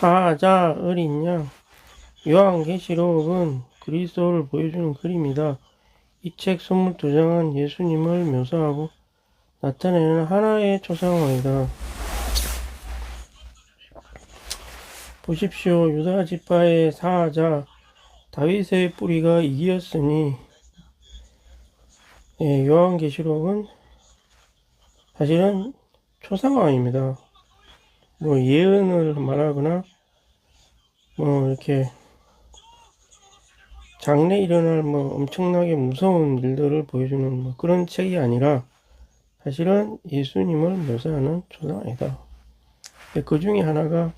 사자, 어린 양, 요한계시록은 그리스도를 보여주는 글입니다. 이 책 22장은 예수님을 묘사하고 나타내는 하나의 초상화이다. 보십시오. 유다 지파의 사자 다윗의 뿌리가 이기였으니, 요한계시록은 사실은 초상화입니다. 뭐 예언을 말하거나 이렇게 장래 일어날 엄청나게 무서운 일들을 보여주는 그런 책이 아니라 사실은 예수님을 묘사하는 초상화이다. 그 중에 하나가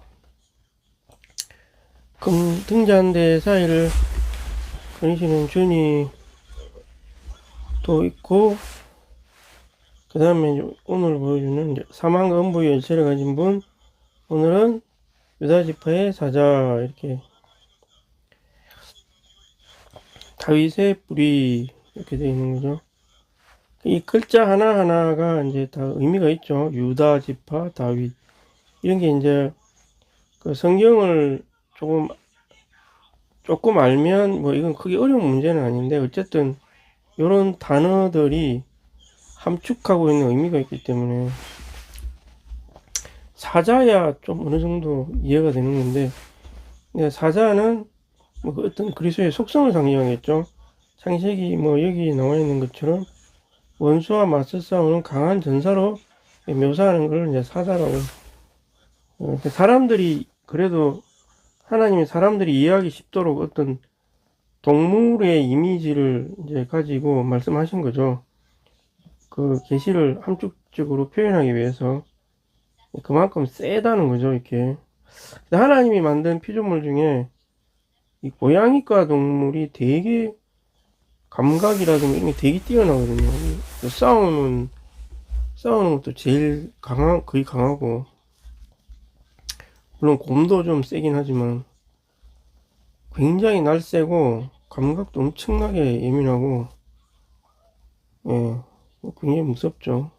금 등잔대 사이를 거니시는 주님도 있고, 그 다음에 오늘 보여주는 사망과 음부의 열쇠를 가진 분, 오늘은 유다지파의 사자, 이렇게 다윗의 뿌리, 이렇게 되어 있는 거죠. 이 글자 하나하나가 이제 다 의미가 있죠. 유다지파, 다윗. 이런 게 이제 그 성경을 조금 알면 이건 크게 어려운 문제는 아닌데, 어쨌든 이런 단어들이 함축하고 있는 의미가 있기 때문에 사자야 좀 어느 정도 이해가 되는 건데, 사자는 어떤 그리스도의 속성을 상징하겠죠. 창세기 여기 나와 있는 것처럼 원수와 맞서 싸우는 강한 전사로 묘사하는 걸 이제 사자라고. 사람들이 그래도 하나님이 사람들이 이해하기 쉽도록 어떤 동물의 이미지를 이제 가지고 말씀하신 거죠. 그 계시를 함축적으로 표현하기 위해서 그만큼 세다는 거죠, 이렇게. 하나님이 만든 피조물 중에 이 고양이과 동물이 되게 감각이라든가 이런 게 되게 뛰어나거든요. 싸우는 것도 제일 거의 강하고, 물론 곰도 좀 세긴 하지만 굉장히 날쌔고 감각도 엄청나게 예민하고, 굉장히 무섭죠.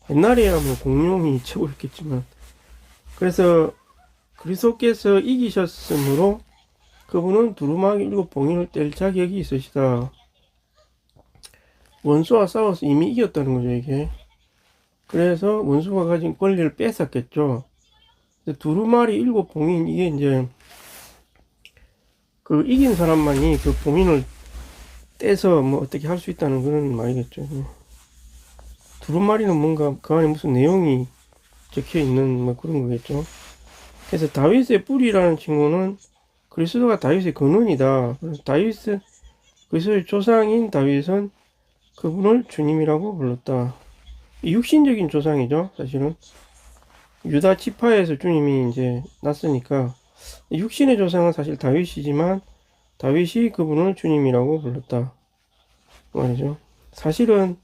옛날에야 공룡이 최고였겠지만, 그래서 그리스도께서 이기셨으므로 그분은 두루마기 7봉인을 뗄 자격이 있으시다. 원수와 싸워서 이미 이겼다는 거죠, 이게. 그래서 원수가 가진 권리를 뺏었겠죠. 두루마리 7봉인, 이게 이제 그 이긴 사람만이 그 봉인을 떼서 어떻게 할 수 있다는 그런 말이겠죠. 두루마리는 뭔가 그 안에 무슨 내용이 적혀 있는 그런 거겠죠. 그래서 다윗의 뿌리라는 친구는 그리스도가 다윗의 근원이다. 그래서 그리스도의 조상인 다윗은 그분을 주님이라고 불렀다. 육신적인 조상이죠, 사실은. 유다 지파에서 주님이 이제 났으니까 육신의 조상은 사실 다윗이지만 다윗이 그분을 주님이라고 불렀다 말이죠. 사실은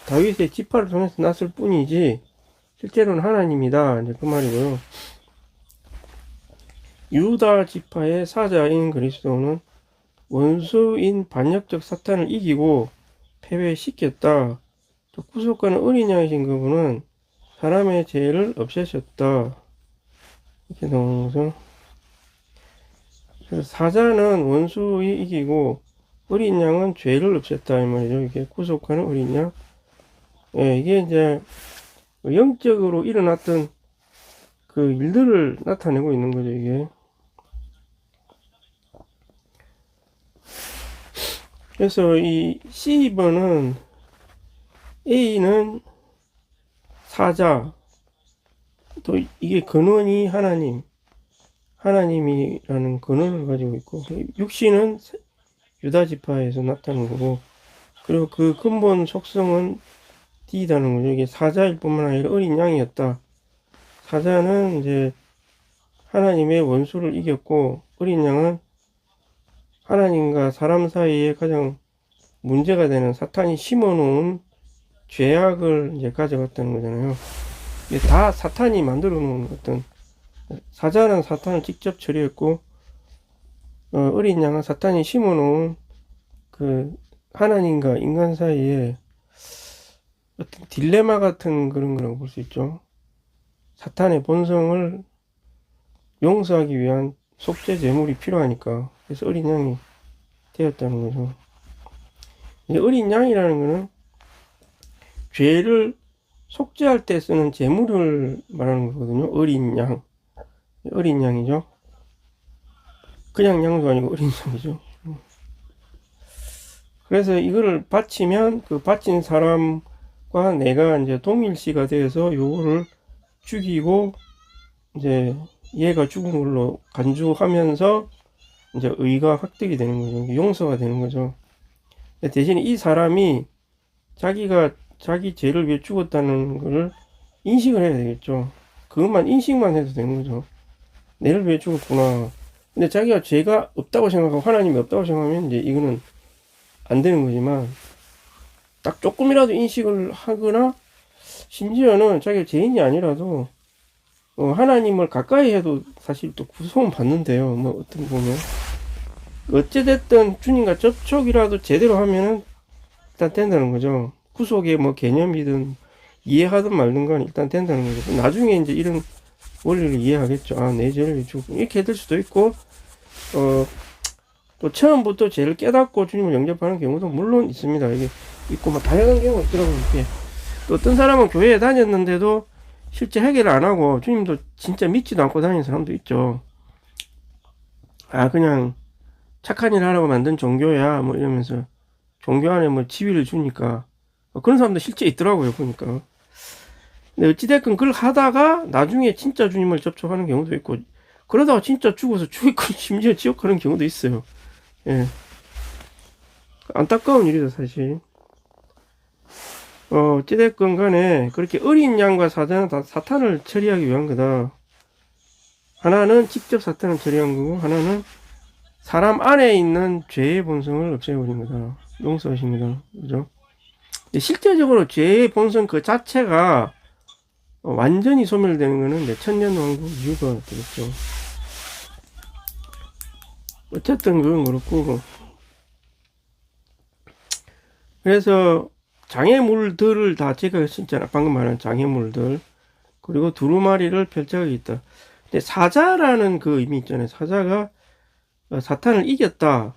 다윗의 지파를 통해서 났을 뿐이지 실제로는 하나님이다, 이제 그 말이고요. 유다 지파의 사자인 그리스도는 원수인 반역적 사탄을 이기고 패배시켰다. 또 구속하는 어린 양이신 그분은 사람의 죄를 없애셨다. 이렇게 나오는 거죠. 그래서 사자는 원수이 이기고 어린 양은 죄를 없앴다, 이 말이죠. 이게 구속하는 어린 양. 이게 이제 영적으로 일어났던 그 일들을 나타내고 있는 거죠, 이게. 그래서 이 C번은 A는 사자, 또 이게 근원이 하나님이라는 근원을 가지고 있고, 육신은 유다지파에서 나타나는 거고, 그리고 그 근본 속성은 D다는 거죠. 이게 사자일 뿐만 아니라 어린 양이었다. 사자는 이제 하나님의 원수를 이겼고, 어린 양은 하나님과 사람 사이에 가장 문제가 되는 사탄이 심어놓은 죄악을 이제 가져갔다는 거잖아요. 이게 다 사탄이 만들어 놓은 어떤, 사자는 사탄을 직접 처리했고, 어린 양은 사탄이 심어 놓은 그 하나님과 인간 사이에 어떤 딜레마 같은 그런 거라고 볼 수 있죠. 사탄의 본성을 용서하기 위한 속죄 제물이 필요하니까. 그래서 어린 양이 되었다는 거죠. 이제 어린 양이라는 거는 죄를 속죄할 때 쓰는 제물을 말하는 거거든요. 어린 양. 어린 양이죠. 그냥 양도 아니고 어린 양이죠. 그래서 이거를 바치면 그 바친 사람과 내가 이제 동일시가 돼서 요거를 죽이고 이제 얘가 죽은 걸로 간주하면서 이제 의가 획득이 되는 거죠. 용서가 되는 거죠. 대신에 이 사람이 자기가 자기 죄를 위해 죽었다는 것을 인식을 해야 되겠죠. 그것만 인식만 해도 되는 거죠. 내를 위해 죽었구나. 근데 자기가 죄가 없다고 생각하고 하나님이 없다고 생각하면 이제 이거는 안 되는 거지만 딱 조금이라도 인식을 하거나 심지어는 자기가 죄인이 아니라도 하나님을 가까이 해도 사실 또 구속은 받는데요. 뭐 어떤 보면 어찌됐든 주님과 접촉이라도 제대로 하면은 일단 된다는 거죠. 구속의 뭐 개념이든 이해하든 말든 간 일단 된다는 거죠. 나중에 이제 이런 원리를 이해하겠죠. 아, 내 죄를 주고 이렇게 될 수도 있고 또 처음부터 죄를 깨닫고 주님을 영접하는 경우도 물론 있습니다. 이게 있고 뭐 다양한 경우가 있더라고요. 이렇게 또 어떤 사람은 교회에 다녔는데도 실제 해결을 안 하고 주님도 진짜 믿지도 않고 다니는 사람도 있죠. 아, 그냥 착한 일 하라고 만든 종교야 뭐 이러면서 종교 안에 뭐 지위를 주니까 그런 사람도 실제 있더라고요. 보니까. 근데 어찌됐건 그걸 하다가 나중에 진짜 주님을 접촉하는 경우도 있고 그러다가 진짜 죽어서 죽고 심지어 지옥 가는 경우도 있어요. 예. 안타까운 일이죠, 사실. 어찌됐건 간에 그렇게 어린 양과 사자는 다 사탄을 처리하기 위한 거다. 하나는 직접 사탄을 처리한 거고 하나는 사람 안에 있는 죄의 본성을 없애버린 거다. 용서하신 거다. 그죠? 근데 실제적으로 죄의 본성 그 자체가 완전히 소멸되는 거는 천년왕국 이후가 되겠죠. 어쨌든 그건 그렇고 그래서 장애물들을 다 제가 진짜 방금 말한 장애물들 그리고 두루마리를 펼쳐져 있다. 근데 사자라는 그 의미 있잖아요. 사자가 사탄을 이겼다.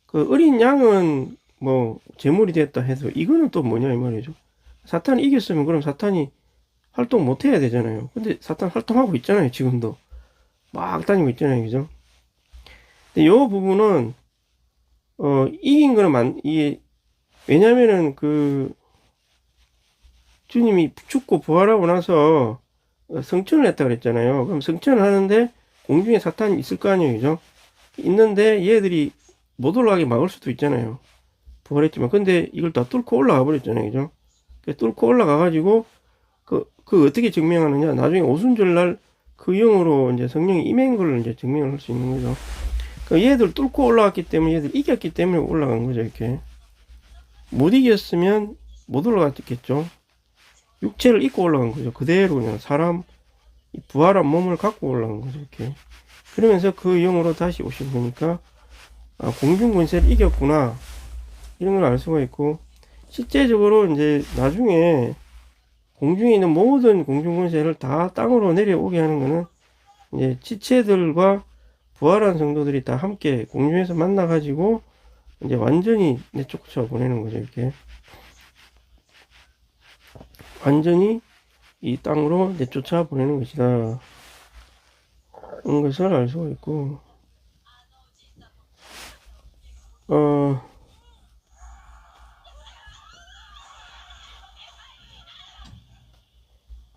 그 어린 양은 뭐 제물이 됐다 해서 이거는 또 뭐냐 이 말이죠. 사탄이 이겼으면 그럼 사탄이 활동 못 해야 되잖아요. 근데 사탄 활동하고 있잖아요. 지금도 막 다니고 있잖아요. 그죠? 근데 요 부분은 이긴 거는 이게 왜냐면은 그 주님이 죽고 부활하고 나서 성천을 했다 그랬잖아요. 그럼 성천을 하는데 공중에 사탄이 있을 거 아니에요. 그죠? 있는데 얘들이 못 올라가게 막을 수도 있잖아요. 부활했지만. 근데 이걸 다 뚫고 올라가 버렸잖아요. 그죠? 뚫고 올라가 가지고 그 어떻게 증명하느냐? 나중에 오순절날 그 영으로 이제 성령이 임한 걸 이제 증명을 할 수 있는 거죠. 그 얘들 뚫고 올라갔기 때문에 얘들 이겼기 때문에 올라간 거죠. 이렇게 못 이겼으면 못 올라갔겠죠. 육체를 입고 올라간 거죠. 그대로 그냥 사람 부활한 몸을 갖고 올라간 거죠. 이렇게 그러면서 그 영으로 다시 오신 거니까 아, 공중 권세를 이겼구나 이런 걸 알 수가 있고 실제적으로 이제 나중에 공중에 있는 모든 공중 권세를 다 땅으로 내려오게 하는 거는 이제 지체들과 부활한 성도들이 다 함께 공중에서 만나 가지고 이제 완전히 내쫓아 보내는 거죠. 이렇게 완전히 이 땅으로 내쫓아 보내는 것이다. 이런 것을 알 수가 있고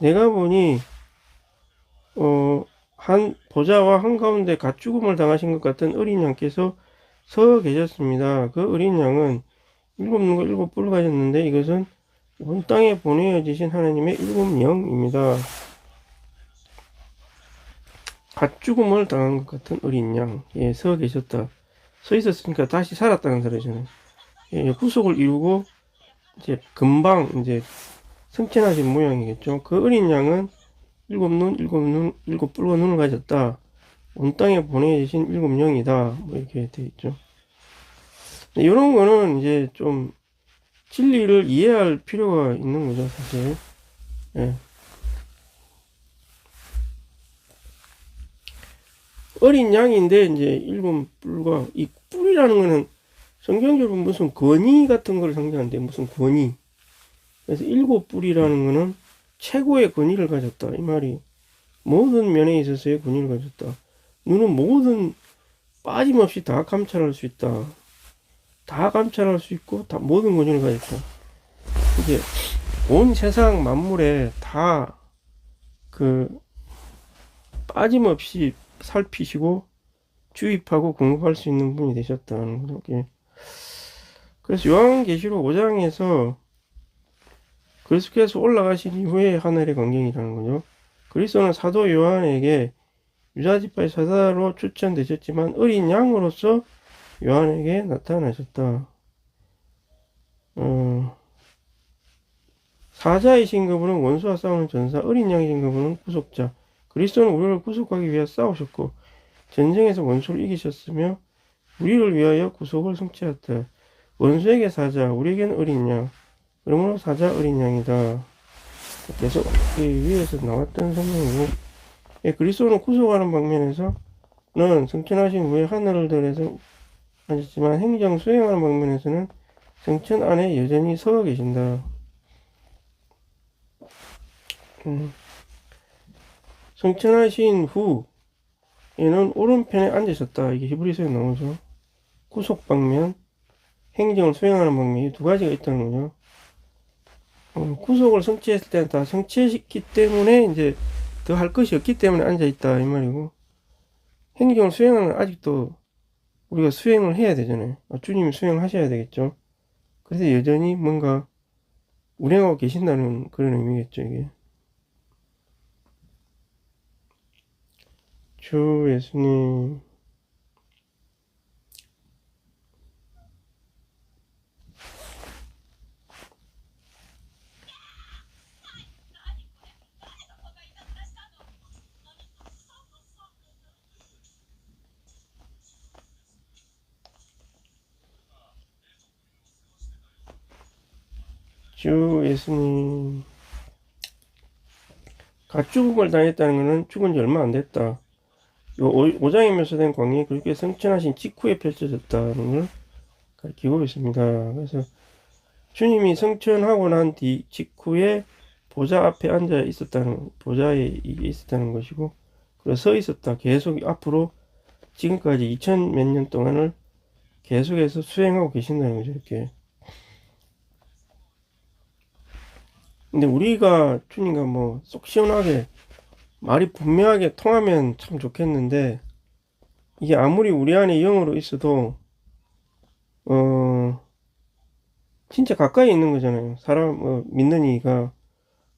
내가 보니 한 보좌와 한가운데 갓죽음을 당하신 것 같은 어린 양께서 서 계셨습니다. 그 어린 양은 일곱 눈과 일곱 뿔을 가졌는데 이것은 온 땅에 보내어지신 하나님의 일곱 영입니다. 갓죽음을 당한 것 같은 어린 양, 예, 서 계셨다. 서 있었으니까 다시 살았다는 소리잖아요. 예, 구속을 이루고 이제 금방 이제 승천하신 모양이겠죠. 그 어린 양은 일곱 뿔과 눈을 가졌다. 온 땅에 보내주신 일곱 영이다. 뭐 이렇게 돼 있죠. 이런 거는 이제 좀 진리를 이해할 필요가 있는 거죠, 사실. 예. 어린 양인데 이제 일곱 뿔과 이 뿔이라는 거는 성경적으로 무슨 권위 같은 걸 상징하는데 무슨 권위. 그래서 일곱 뿔이라는 거는 최고의 권위를 가졌다 이 말이. 모든 면에 있어서의 권위를 가졌다. 눈은 모든 빠짐없이 다 감찰할 수 있다. 다 감찰할 수 있고 다 모든 권위를 가졌다. 이게 온 세상 만물에 다 그 빠짐없이 살피시고 주입하고 공급할 수 있는 분이 되셨다는 거죠. 그래서 요한계시록 5장에서 그리스도께서 올라가신 이후에 하늘의 광경이라는 거죠. 그리스도는 사도 요한에게 유다지파의 사사로 추천되셨지만 어린 양으로서 요한에게 나타나셨다. 사자이신 그분은 원수와 싸우는 전사, 어린 양이신 그분은 구속자. 그리스도는 우리를 구속하기 위해 싸우셨고 전쟁에서 원수를 이기셨으며 우리를 위하여 구속을 성취하였다. 원수에게 사자, 우리에게는 어린 양. 그러므로 사자 어린 양이다. 계속 위에서 나왔던 설명이고, 그리스도는 구속하는 방면에서는 성천하신 후에 하늘을 들에서 앉았지만 행정 수행하는 방면에서는 성천 안에 여전히 서 계신다. 성천하신 후에는 오른편에 앉으셨다. 이게 히브리서에 나오죠. 구속 방면, 행정을 수행하는 방면이 두 가지가 있다는 거죠. 구속을 성취했을 때는 다 성취했기 때문에 이제 더 할 것이 없기 때문에 앉아있다 이 말이고, 행정을 수행하는 아직도 우리가 수행을 해야 되잖아요. 주님이 수행하셔야 되겠죠. 그래서 여전히 뭔가 운행하고 계신다는 그런 의미겠죠. 이게 주 예수님 주 예수님 가축을 당했다는 것은 죽은 지 얼마 안 됐다. 요 5장에 묘사된 광경이 그렇게 성천하신 직후에 펼쳐졌다는 걸 가리키고 있습니다. 그래서 주님이 성천하고 난 뒤 직후에 보좌 앞에 앉아 있었다는, 보좌에 있었다는 것이고, 그리고 서 있었다. 계속 앞으로 지금까지 2000 몇 년 동안을 계속해서 수행하고 계신다는 거죠. 이렇게. 근데 우리가 주님과 뭐 쏙 시원하게 말이 분명하게 통하면 참 좋겠는데, 이게 아무리 우리 안에 영으로 있어도 진짜 가까이 있는 거잖아요. 사람 믿는 이가.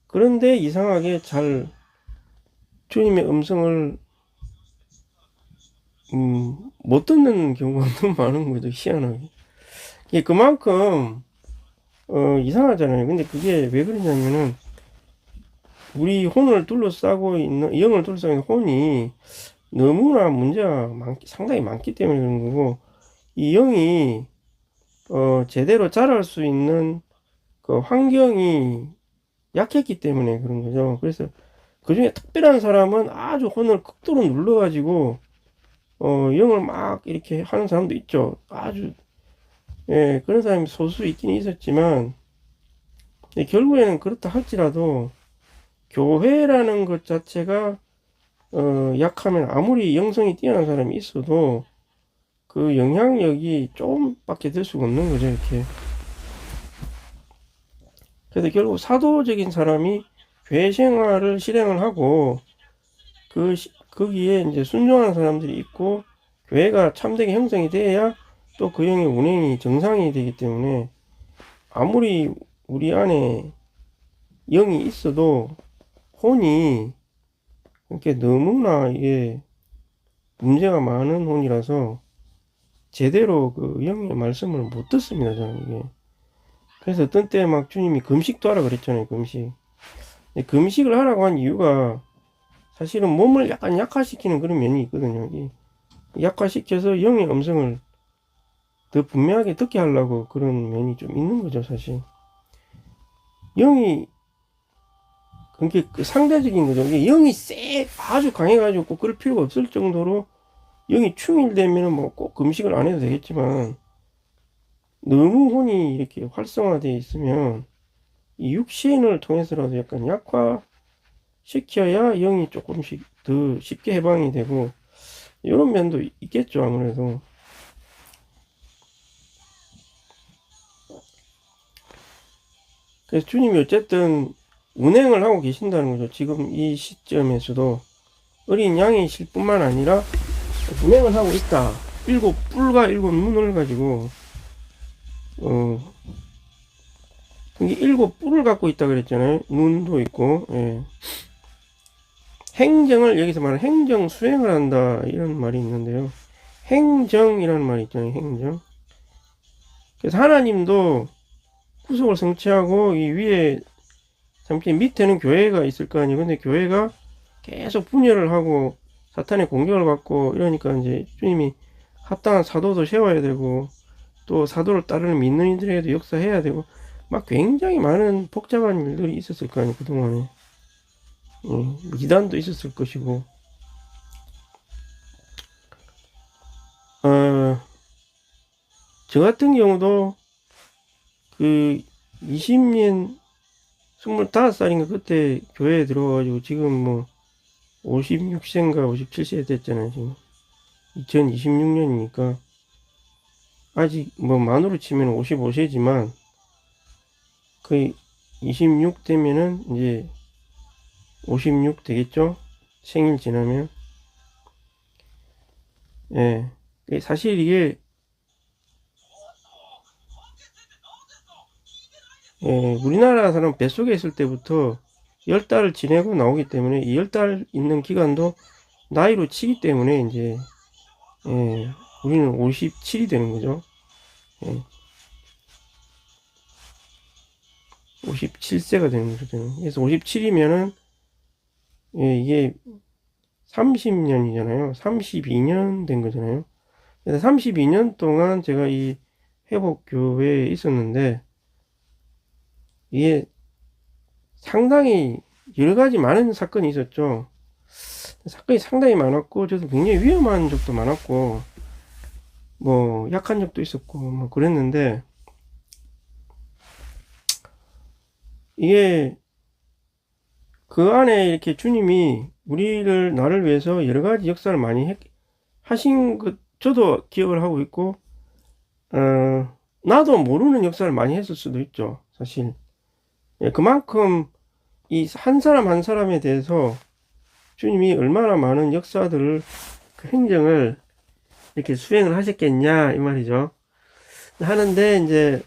그런데 이상하게 잘 주님의 음성을 못 듣는 경우가 너무 많은 거죠. 희한하게. 이게 그만큼 이상하잖아요. 근데 그게 왜 그러냐면은 우리 혼을 둘러싸고 있는, 영을 둘러싸고 있는 혼이 너무나 문제가 상당히 많기 때문에 그런 거고, 이 영이 제대로 자랄 수 있는 그 환경이 약했기 때문에 그런 거죠. 그래서 그 중에 특별한 사람은 아주 혼을 극도로 눌러가지고 영을 막 이렇게 하는 사람도 있죠. 아주 그런 사람이 소수 있긴 있었지만, 결국에는 그렇다 할지라도 교회라는 것 자체가 약하면 아무리 영성이 뛰어난 사람이 있어도 그 영향력이 조금밖에 될 수가 없는 거죠. 이렇게. 그래서 결국 사도적인 사람이 교회 생활을 실행을 하고 거기에 이제 순종하는 사람들이 있고 교회가 참되게 형성이 돼야 또 그 영의 운행이 정상이 되기 때문에, 아무리 우리 안에 영이 있어도 혼이 이렇게 너무나 이게 문제가 많은 혼이라서 제대로 그 영의 말씀을 못 듣습니다. 저는 이게. 그래서 어떤 때 막 주님이 금식도 하라 그랬잖아요. 금식. 금식을 하라고 한 이유가 사실은 몸을 약간 약화시키는 그런 면이 있거든요. 이게 약화시켜서 영의 음성을 더 분명하게 듣게 하려고 그런 면이 좀 있는 거죠, 사실. 영이, 그게 상대적인 거죠. 이게 영이 아주 강해가지고 꼭 그럴 필요가 없을 정도로 영이 충일되면은 뭐 꼭 금식을 안 해도 되겠지만, 너무 혼이 이렇게 활성화되어 있으면, 이 육신을 통해서라도 약간 약화시켜야 영이 조금씩 더 쉽게 해방이 되고, 이런 면도 있겠죠, 아무래도. 그래서 주님이 어쨌든 운행을 하고 계신다는 거죠. 지금 이 시점에서도 어린 양이실 뿐만 아니라 운행을 하고 있다. 일곱 뿔과 일곱 눈을 가지고 이게 일곱 뿔을 갖고 있다 그랬잖아요. 눈도 있고. 예. 행정을 여기서 말하는 행정 수행을 한다 이런 말이 있는데요. 행정이라는 말이 있잖아요. 행정. 그래서 하나님도 구속을 성취하고 이 위에 잠깐 밑에는 교회가 있을 거 아니에요. 근데 교회가 계속 분열을 하고 사탄의 공격을 받고 이러니까 이제 주님이 합당한 사도도 세워야 되고 또 사도를 따르는 믿는 이들에게도 역사해야 되고 막 굉장히 많은 복잡한 일들이 있었을 거 아니에요. 그동안에. 이단도 있었을 것이고 저 같은 경우도 그 20년 25살인가 그때 교회에 들어와가지고 지금 뭐 56세인가 57세 됐잖아요. 지금 2026년이니까 아직 뭐 만으로 치면 55세지만 거의 26 되면은 이제 56 되겠죠? 생일 지나면. 예. 사실 이게 우리나라 사람 뱃속에 있을 때부터 10달을 지내고 나오기 때문에 이 10달 있는 기간도 나이로 치기 때문에 이제 우리는 57이 되는 거죠. 57세가 되는 거죠. 그래서 57이면은 이게 30년이잖아요. 32년 된 거잖아요. 그래서 32년 동안 제가 이 회복교회에 있었는데 이게 상당히 여러 가지 많은 사건이 있었죠. 사건이 상당히 많았고 저도 굉장히 위험한 적도 많았고 뭐 약한 적도 있었고 뭐 그랬는데 이게 그 안에 이렇게 주님이 나를 위해서 여러 가지 역사를 많이 하신 것 저도 기억을 하고 있고 나도 모르는 역사를 많이 했을 수도 있죠. 사실 그만큼 이 한 사람 한 사람에 대해서 주님이 얼마나 많은 역사들을 그 행정을 이렇게 수행을 하셨겠냐 이 말이죠. 하는데 이제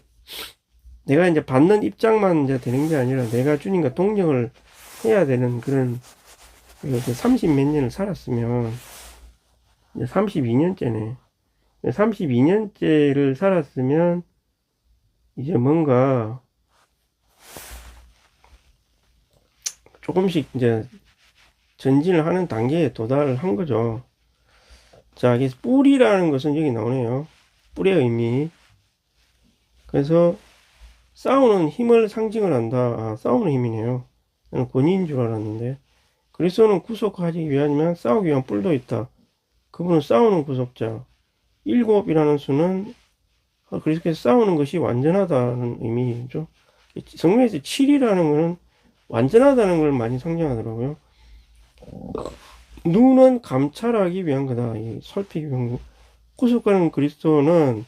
내가 이제 받는 입장만 이제 되는 게 아니라 내가 주님과 동력을 해야 되는 그런 30 몇 년을 살았으면 이제 32년째네. 32년째를 살았으면 이제 뭔가 조금씩 이제 전진을 하는 단계에 도달한 거죠. 자, 이게 뿔이라는 것은 여기 나오네요. 뿔의 의미. 그래서 싸우는 힘을 상징을 한다. 싸우는 힘이네요. 나는 권위인 줄 알았는데. 그리스도는 구속하기 위하면 싸우기 위한 뿔도 있다. 그분은 싸우는 구속자. 7이라는 수는 그리스도께서 싸우는 것이 완전하다는 의미죠. 성경에서 7이라는 것은 완전하다는 걸 많이 상징하더라고요. 눈은 감찰하기 위한 거다. 살피기 위한 거. 구속하는 그리스도는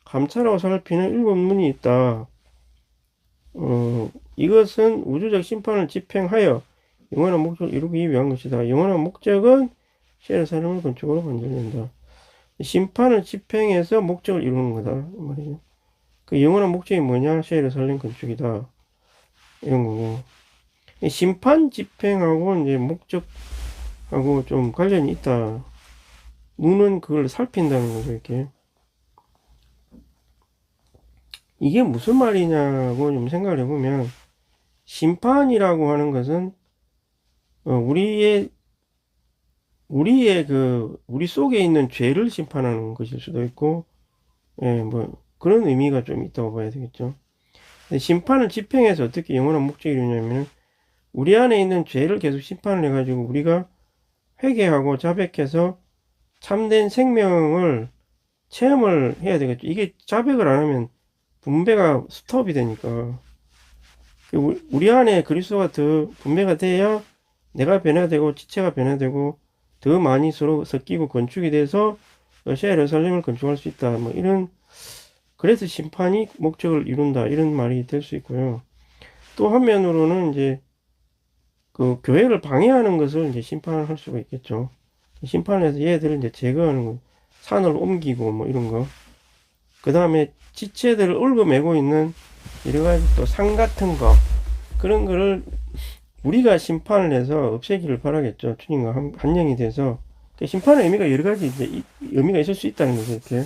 감찰하고 살피는 7문이 있다. 이것은 우주적 심판을 집행하여 영원한 목적을 이루기 위한 것이다. 영원한 목적은 새 삶을 건축으로 만들어낸다. 심판을 집행해서 목적을 이루는 거다. 말이죠. 그 영원한 목적이 뭐냐? 새 삶 건축이다. 이런 거고. 심판 집행하고 이제 목적하고 좀 관련이 있다. 눈은 그걸 살핀다는 거죠, 이렇게. 이게 무슨 말이냐고 좀 생각을 해보면, 심판이라고 하는 것은, 우리 속에 있는 죄를 심판하는 것일 수도 있고, 뭐, 그런 의미가 좀 있다고 봐야 되겠죠. 심판을 집행해서 어떻게 영원한 목적이 이루냐면, 우리 안에 있는 죄를 계속 심판을 해가지고, 우리가 회개하고 자백해서 참된 생명을 체험을 해야 되겠죠. 이게 자백을 안 하면 분배가 스톱이 되니까. 우리 안에 그리스도가 더 분배가 돼야 내가 변화되고 지체가 변화되고 더 많이 서로 섞이고 건축이 돼서 새 예루살렘을 건축할 수 있다. 뭐 이런, 그래서 심판이 목적을 이룬다, 이런 말이 될 수 있고요. 또 한면으로는 이제 그 교회를 방해하는 것을 이제 심판을 할 수가 있겠죠. 심판해서 얘들을 이제 제거하는 거, 산을 옮기고 뭐 이런 거. 그 다음에 지체들을 얽어매고 있는 여러 가지 또 상 같은 거, 그런 거를 우리가 심판을 해서 없애기를 바라겠죠. 주님과 한 영이 돼서. 심판의 의미가 여러 가지 이제 의미가 있을 수 있다는 거죠, 이렇게.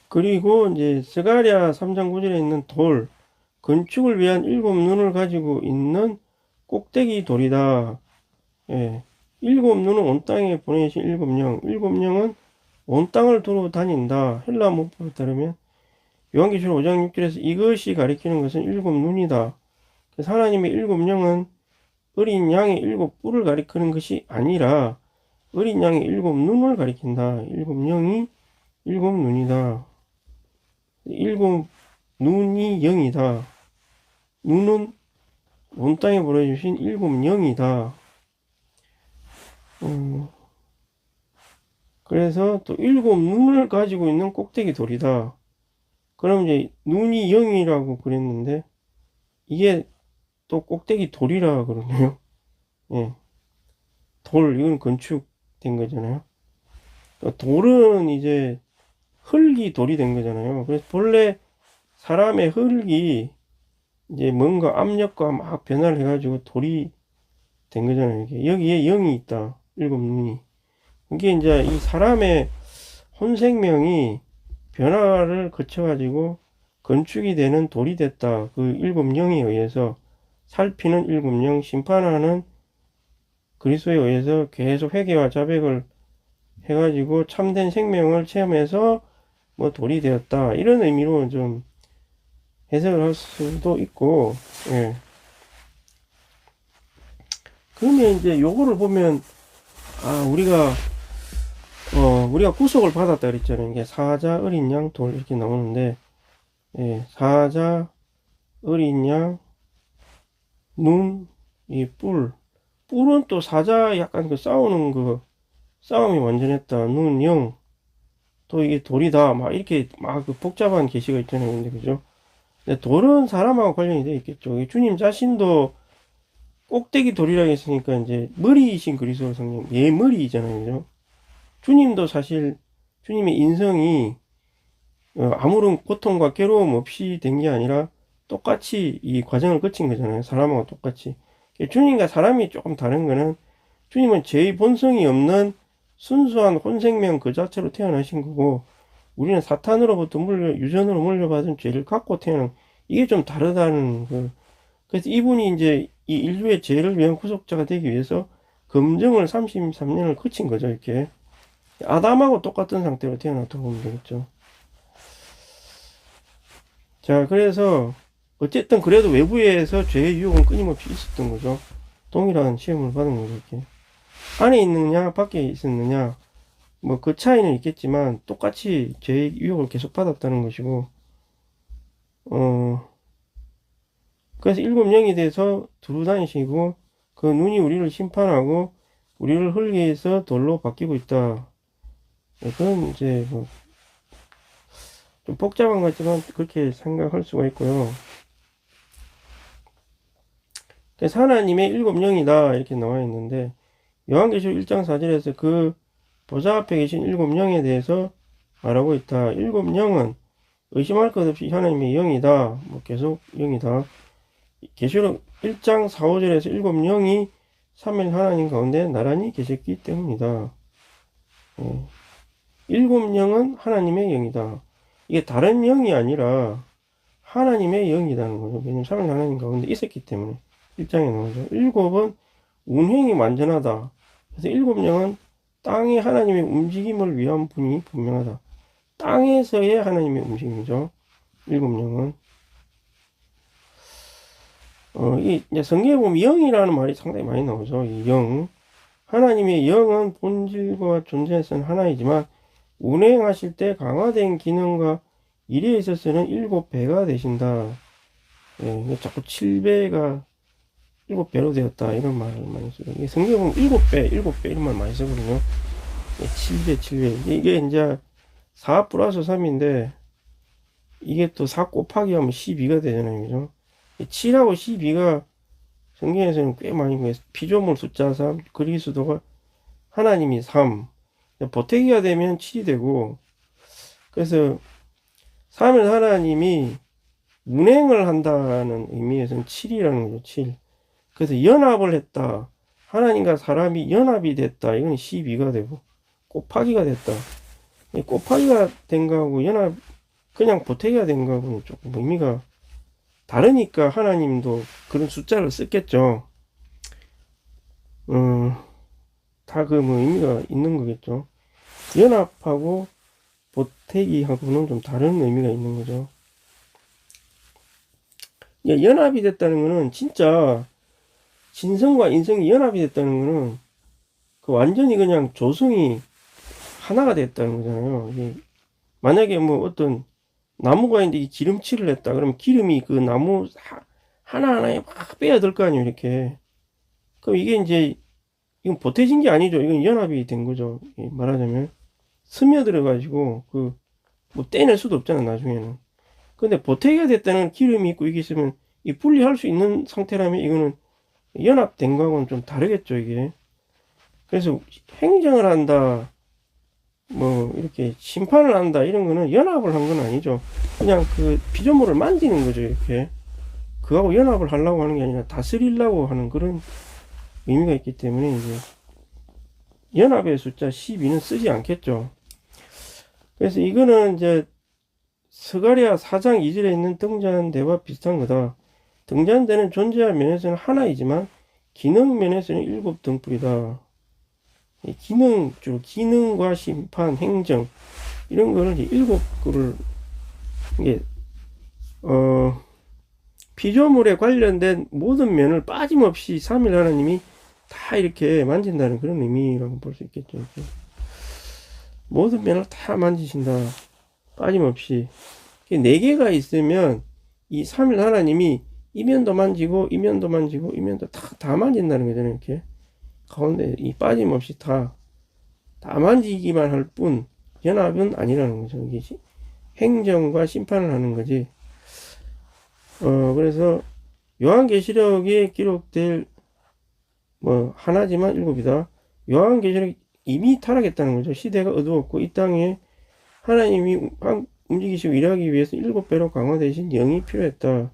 그리고 이제 스가랴 3장 9절에 있는 돌, 건축을 위한 7눈을 가지고 있는 꼭대기 돌이다. 예. 7눈은 온 땅에 보내신 7영, 7영은 온 땅을 두루 다닌다. 헬라 문법에 따르면 요한계시록 5장 6절에서 이것이 가리키는 것은 7눈이다. 그래서 하나님의 7영은 어린 양의 7뿔을 가리키는 것이 아니라 어린 양의 7눈을 가리킨다. 7영이 7눈이다. 7눈이 영이다. 눈은 온 땅에 보내주신 7영이다. 그래서 또 7눈을 가지고 있는 꼭대기 돌이다. 그럼 이제 눈이 영이라고 그랬는데 이게 또 꼭대기 돌이라 그러네요. 예. 돌, 이건 건축된 거잖아요. 돌은 이제 흙이 돌이 된 거잖아요. 그래서 본래 사람의 흙이 이제 뭔가 압력과 막 변화를 해가지고 돌이 된 거잖아요. 이게. 여기에 영이 있다. 7눈이. 이게 이제 이 사람의 혼생명이 변화를 거쳐가지고 건축이 되는 돌이 됐다. 그 7영에 의해서 살피는 7영, 심판하는 그리스도에 의해서 계속 회개와 자백을 해가지고 참된 생명을 체험해서 뭐 돌이 되었다. 이런 의미로 좀 해석을 할 수도 있고, 예. 그러면 이제 요거를 보면, 우리가 구속을 받았다 그랬잖아요. 이게 사자, 어린 양, 돌 이렇게 나오는데, 예, 사자, 어린 양, 눈, 이 뿔. 뿔은 또 사자 약간 그 싸움이 완전했다. 눈, 영. 또 이게 돌이다. 막 이렇게 막 그 복잡한 계시가 있잖아요. 근데 그죠? 근데 돌은 사람하고 관련이 돼 있겠죠. 주님 자신도 꼭대기 돌이라고 했으니까 이제 머리이신 그리스도 성령, 예 머리이잖아요. 그죠? 주님도 사실 주님의 인성이 아무런 고통과 괴로움 없이 된 게 아니라 똑같이 이 과정을 거친 거잖아요. 사람하고 똑같이. 주님과 사람이 조금 다른 거는 주님은 죄의 본성이 없는 순수한 혼생명 그 자체로 태어나신 거고 우리는 사탄으로부터 유전으로 물려받은 죄를 갖고 태어난, 이게 좀 다르다는 거. 그래서 이분이 이제 이 인류의 죄를 위한 구속자가 되기 위해서 검증을 33년을 거친 거죠. 이렇게 아담하고 똑같은 상태로 태어났다고 보면 되겠죠. 자, 그래서 어쨌든 그래도 외부에서 죄의 유혹은 끊임없이 있었던 거죠. 동일한 시험을 받은 거죠. 이렇게 안에 있느냐 밖에 있었느냐 뭐 그 차이는 있겠지만 똑같이 죄의 유혹을 계속 받았다는 것이고, 그래서 7영이 돼서 두루 다니시고 그 눈이 우리를 심판하고 우리를 흙에서 돌로 바뀌고 있다. 그건 이제 뭐 좀 복잡한 것 같지만 그렇게 생각할 수가 있고요. 그래서 하나님의 7영이다 이렇게 나와 있는데 요한계시록 1장 4절에서 그 보좌 앞에 계신 7영에 대해서 말하고 있다. 7영은 의심할 것 없이 하나님의 영이다. 뭐 계속 영이다. 계시록 1장 4, 5절에서 7영이 삼일 하나님 가운데 나란히 계셨기 때문이다. 7영은 하나님의 영이다. 이게 다른 영이 아니라 하나님의 영이라는 거죠. 왜냐면 삼일 하나님 가운데 있었기 때문에 1장에 나오죠. 7은 운행이 완전하다. 그래서 7영은 땅에 하나님의 움직임을 위한 분이 분명하다. 땅에서의 하나님의 움직임이죠. 7영은. 이제 성경에 보면 영이라는 말이 상당히 많이 나오죠. 이 영. 하나님의 영은 본질과 존재에서는 하나이지만 운행하실 때 강화된 기능과 일에 있어서는 7배가 되신다. 예, 자꾸 7배가 7배로 되었다 이런 말을 많이 써요. 이게 성경에 보면 7배 이런 말 많이 쓰거든요. 7배 7배 이게 이제 4 플러스 3인데 이게 또 4 곱하기 하면 12가 되잖아요. 그죠? 7하고 12가 성경에서는 꽤 많이 보여요. 피조물 숫자 3, 그리스도가 하나님이 3, 보태기가 되면 7이 되고, 그래서 3일 하나님이 운행을 한다는 의미에서는 7이라는 거죠. 7. 그래서 연합을 했다. 하나님과 사람이 연합이 됐다. 이건 12가 되고, 곱하기가 됐다. 곱하기가 된 거하고 연합, 그냥 보태기가 된 거하고는 조금 의미가 다르니까 하나님도 그런 숫자를 썼겠죠. 다 그 뭐 의미가 있는 거겠죠. 연합하고 보태기하고는 좀 다른 의미가 있는 거죠. 연합이 됐다는 거는 진짜 진성과 인성이 연합이 됐다는 거는 그 완전히 그냥 조성이 하나가 됐다는 거잖아요. 만약에 뭐 어떤 나무가 있는데 기름칠을 했다. 그러면 기름이 그 나무 하나하나에 막 빼어들 거 아니에요, 이렇게. 그럼 이게 이제, 이건 보태진 게 아니죠. 이건 연합이 된 거죠. 말하자면. 스며들어가지고, 뭐 떼낼 수도 없잖아, 나중에는. 근데 보태기가 됐다는 기름이 있고 이게 있으면, 이 분리할 수 있는 상태라면 이거는 연합된 거하고는 좀 다르겠죠, 이게. 그래서 행정을 한다. 뭐 이렇게 심판을 한다 이런 거는 연합을 한 건 아니죠. 그냥 그 피조물을 만지는 거죠. 이렇게 그하고 연합을 하려고 하는 게 아니라 다스리려고 하는 그런 의미가 있기 때문에 이제 연합의 숫자 12는 쓰지 않겠죠. 그래서 이거는 이제 스가랴 4장 2절에 있는 등잔대와 비슷한 거다. 등잔대는 존재와 면에서는 하나이지만 기능 면에서는 7등불이다. 기능, 주로 기능과 심판, 행정, 이런 거를 이제 7구를, 이게, 피조물에 관련된 모든 면을 빠짐없이 3일 하나님이 다 이렇게 만진다는 그런 의미라고 볼 수 있겠죠. 이렇게. 모든 면을 다 만지신다. 빠짐없이. 4개가 있으면 이 3일 하나님이 이 면도 만지고, 이 면도 만지고, 이 면도 다 만진다는 거잖아요. 이렇게. 가운데 이 빠짐없이 다 만지기만 할 뿐 연합은 아니라는 거죠. 이게 행정과 심판을 하는 거지. 그래서 요한계시록에 기록될 뭐 하나지만 7이다. 요한계시록이 이미 타락했다는 거죠. 시대가 어두웠고 이 땅에 하나님이 움직이시고 일하기 위해서 7배로 강화되신 영이 필요했다.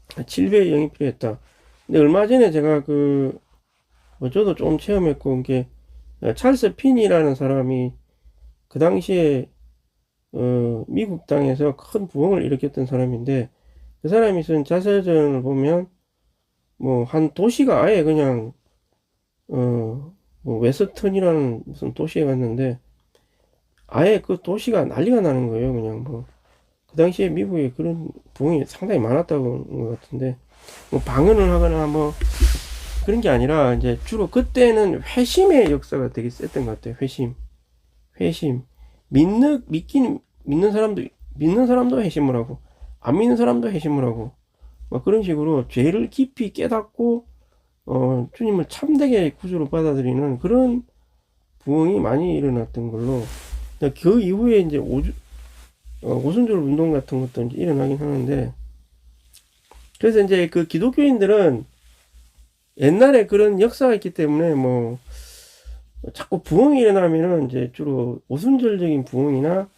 7배의 영이 필요했다. 근데 얼마 전에 제가 저도 좀 체험했고, 이게, 찰스 핀이라는 사람이 그 당시에, 미국 땅에서 큰 부흥을 일으켰던 사람인데, 그 사람이 쓴 자서전을 보면, 뭐, 한 도시가 아예 그냥, 뭐 웨스턴이라는 무슨 도시에 갔는데, 아예 그 도시가 난리가 나는 거예요. 그냥 뭐, 그 당시에 미국에 그런 부흥이 상당히 많았다고 것 같은데, 뭐 방언을 하거나 뭐, 그런 게 아니라 이제 주로 그때는 회심의 역사가 되게 셌던 것 같아요. 회심. 믿는 사람도 회심을 하고 안 믿는 사람도 회심을 하고 뭐 그런 식으로 죄를 깊이 깨닫고 주님을 참되게 구주로 받아들이는 그런 부흥이 많이 일어났던 걸로. 그 이후에 이제 오순절 운동 같은 것도 이제 일어나긴 하는데, 그래서 이제 그 기독교인들은 옛날에 그런 역사가 있기 때문에 뭐 자꾸 부흥이 일어나면은 이제 주로 오순절적인 부흥이나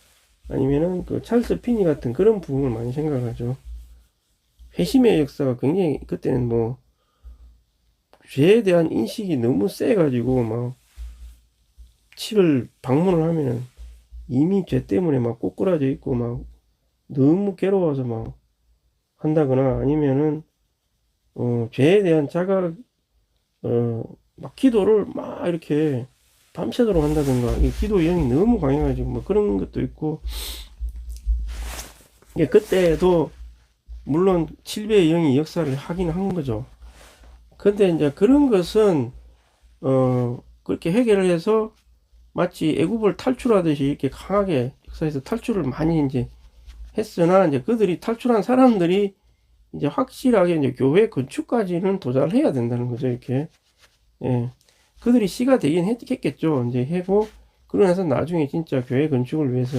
아니면은 그 찰스 피니 같은 그런 부흥을 많이 생각하죠. 회심의 역사가 굉장히 그때는 뭐 죄에 대한 인식이 너무 세가지고 막 집을 방문을 하면은 이미 죄 때문에 막 꼬꾸라져 있고 막 너무 괴로워서 막 한다거나 아니면은 죄에 대한 막 기도를 막 이렇게 밤새도록 한다든가, 이 기도 영이 너무 강해가지고 뭐 그런 것도 있고, 이게 그때도 물론 7배의 영이 역사를 하긴 한 거죠. 근데 이제 그런 것은 그렇게 해결을 해서 마치 애굽을 탈출하듯이 이렇게 강하게 역사에서 탈출을 많이 이제 했으나 이제 그들이 탈출한 사람들이 이제 확실하게 이제 교회 건축까지는 도달을 해야 된다는 거죠. 이렇게. 예. 그들이 씨가 되긴 했겠죠. 이제 해고 그러고 나서 나중에 진짜 교회 건축을 위해서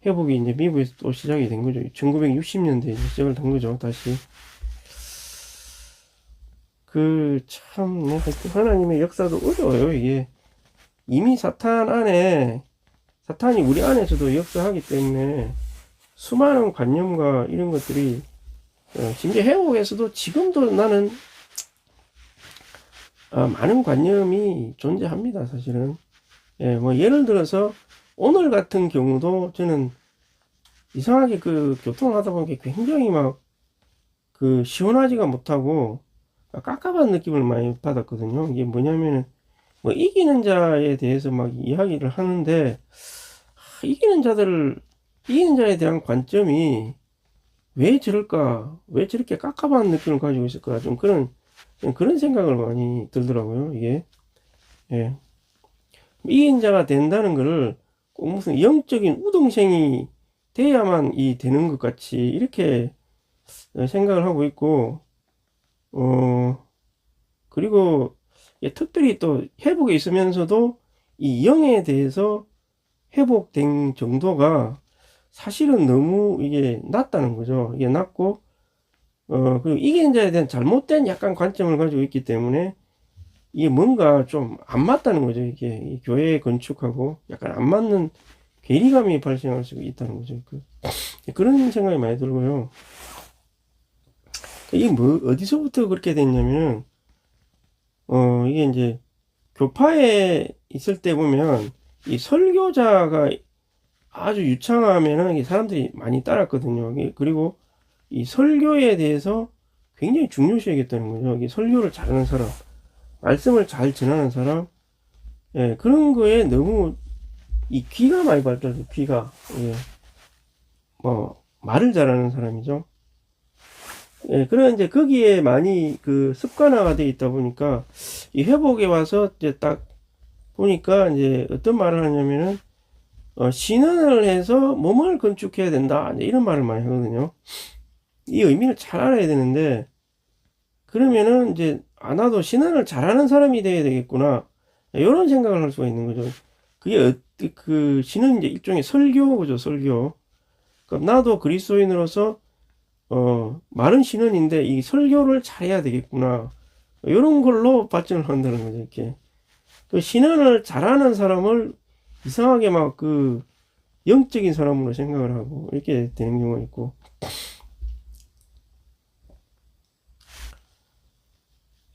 회복이 이제 미국에서 또 시작이 된 거죠. 1960년대에 시작을 된 거죠. 다시. 뭐, 하여튼 하나님의 역사도 어려워요. 이게 이미 사탄이 우리 안에서도 역사하기 때문에 수많은 관념과 이런 것들이 심지어 회복에서도 지금도 나는 많은 관념이 존재합니다. 사실은. 예, 뭐 예를 들어서 오늘 같은 경우도 저는 이상하게 그 교통을 하다 보니까 굉장히 막 그 시원하지가 못하고 깝깝한 느낌을 많이 받았거든요. 이게 뭐냐면은 뭐 이기는 자에 대해서 막 이야기를 하는데 이기는 자에 대한 관점이 왜 저럴까? 왜 저렇게 깝깝한 느낌을 가지고 있을까? 좀 그런 생각을 많이 들더라고요. 이게. 예. 이긴 자가 된다는 것을 꼭 무슨 영적인 우등생이 돼야만 되는 것 같이 이렇게 생각을 하고 있고, 그리고 특별히 또 회복에 있으면서도 이 영에 대해서 회복된 정도가 사실은 너무 이게 낮다는 거죠. 이게 낮고, 그리고 이기는 자에 대한 잘못된 약간 관점을 가지고 있기 때문에 이게 뭔가 좀 안 맞다는 거죠. 이게 이 교회 건축하고 약간 안 맞는 괴리감이 발생할 수 있다는 거죠. 그런 생각이 많이 들고요. 이게 뭐 어디서부터 그렇게 됐냐면은 이게 이제 교파에 있을 때 보면 이 설교자가 아주 유창하면은 사람들이 많이 따랐거든요. 그리고 이 설교에 대해서 굉장히 중요시 여겼다는 거죠. 이 설교를 잘하는 사람, 말씀을 잘 전하는 사람, 예, 그런 거에 너무 이 귀가 많이 발달돼, 귀가. 예, 뭐, 말을 잘하는 사람이죠. 예, 그런 이제 거기에 많이 그 습관화가 돼 있다 보니까 이 회복에 와서 이제 딱 보니까 이제 어떤 말을 하냐면은 신언을 해서 몸을 건축해야 된다. 이제 이런 말을 많이 하거든요. 이 의미를 잘 알아야 되는데 그러면은 이제 나도 신언을 잘하는 사람이 돼야 되겠구나. 이런 생각을 할 수가 있는 거죠. 그게 그 신은 이제 일종의 설교죠, 설교. 그러니까 나도 그리스도인으로서 말은 신은인데 이 설교를 잘해야 되겠구나. 이런 걸로 발전을 한다는 거죠, 이렇게. 그 신언을 잘하는 사람을 이상하게 막 그 영적인 사람으로 생각을 하고 이렇게 되는 경우가 있고.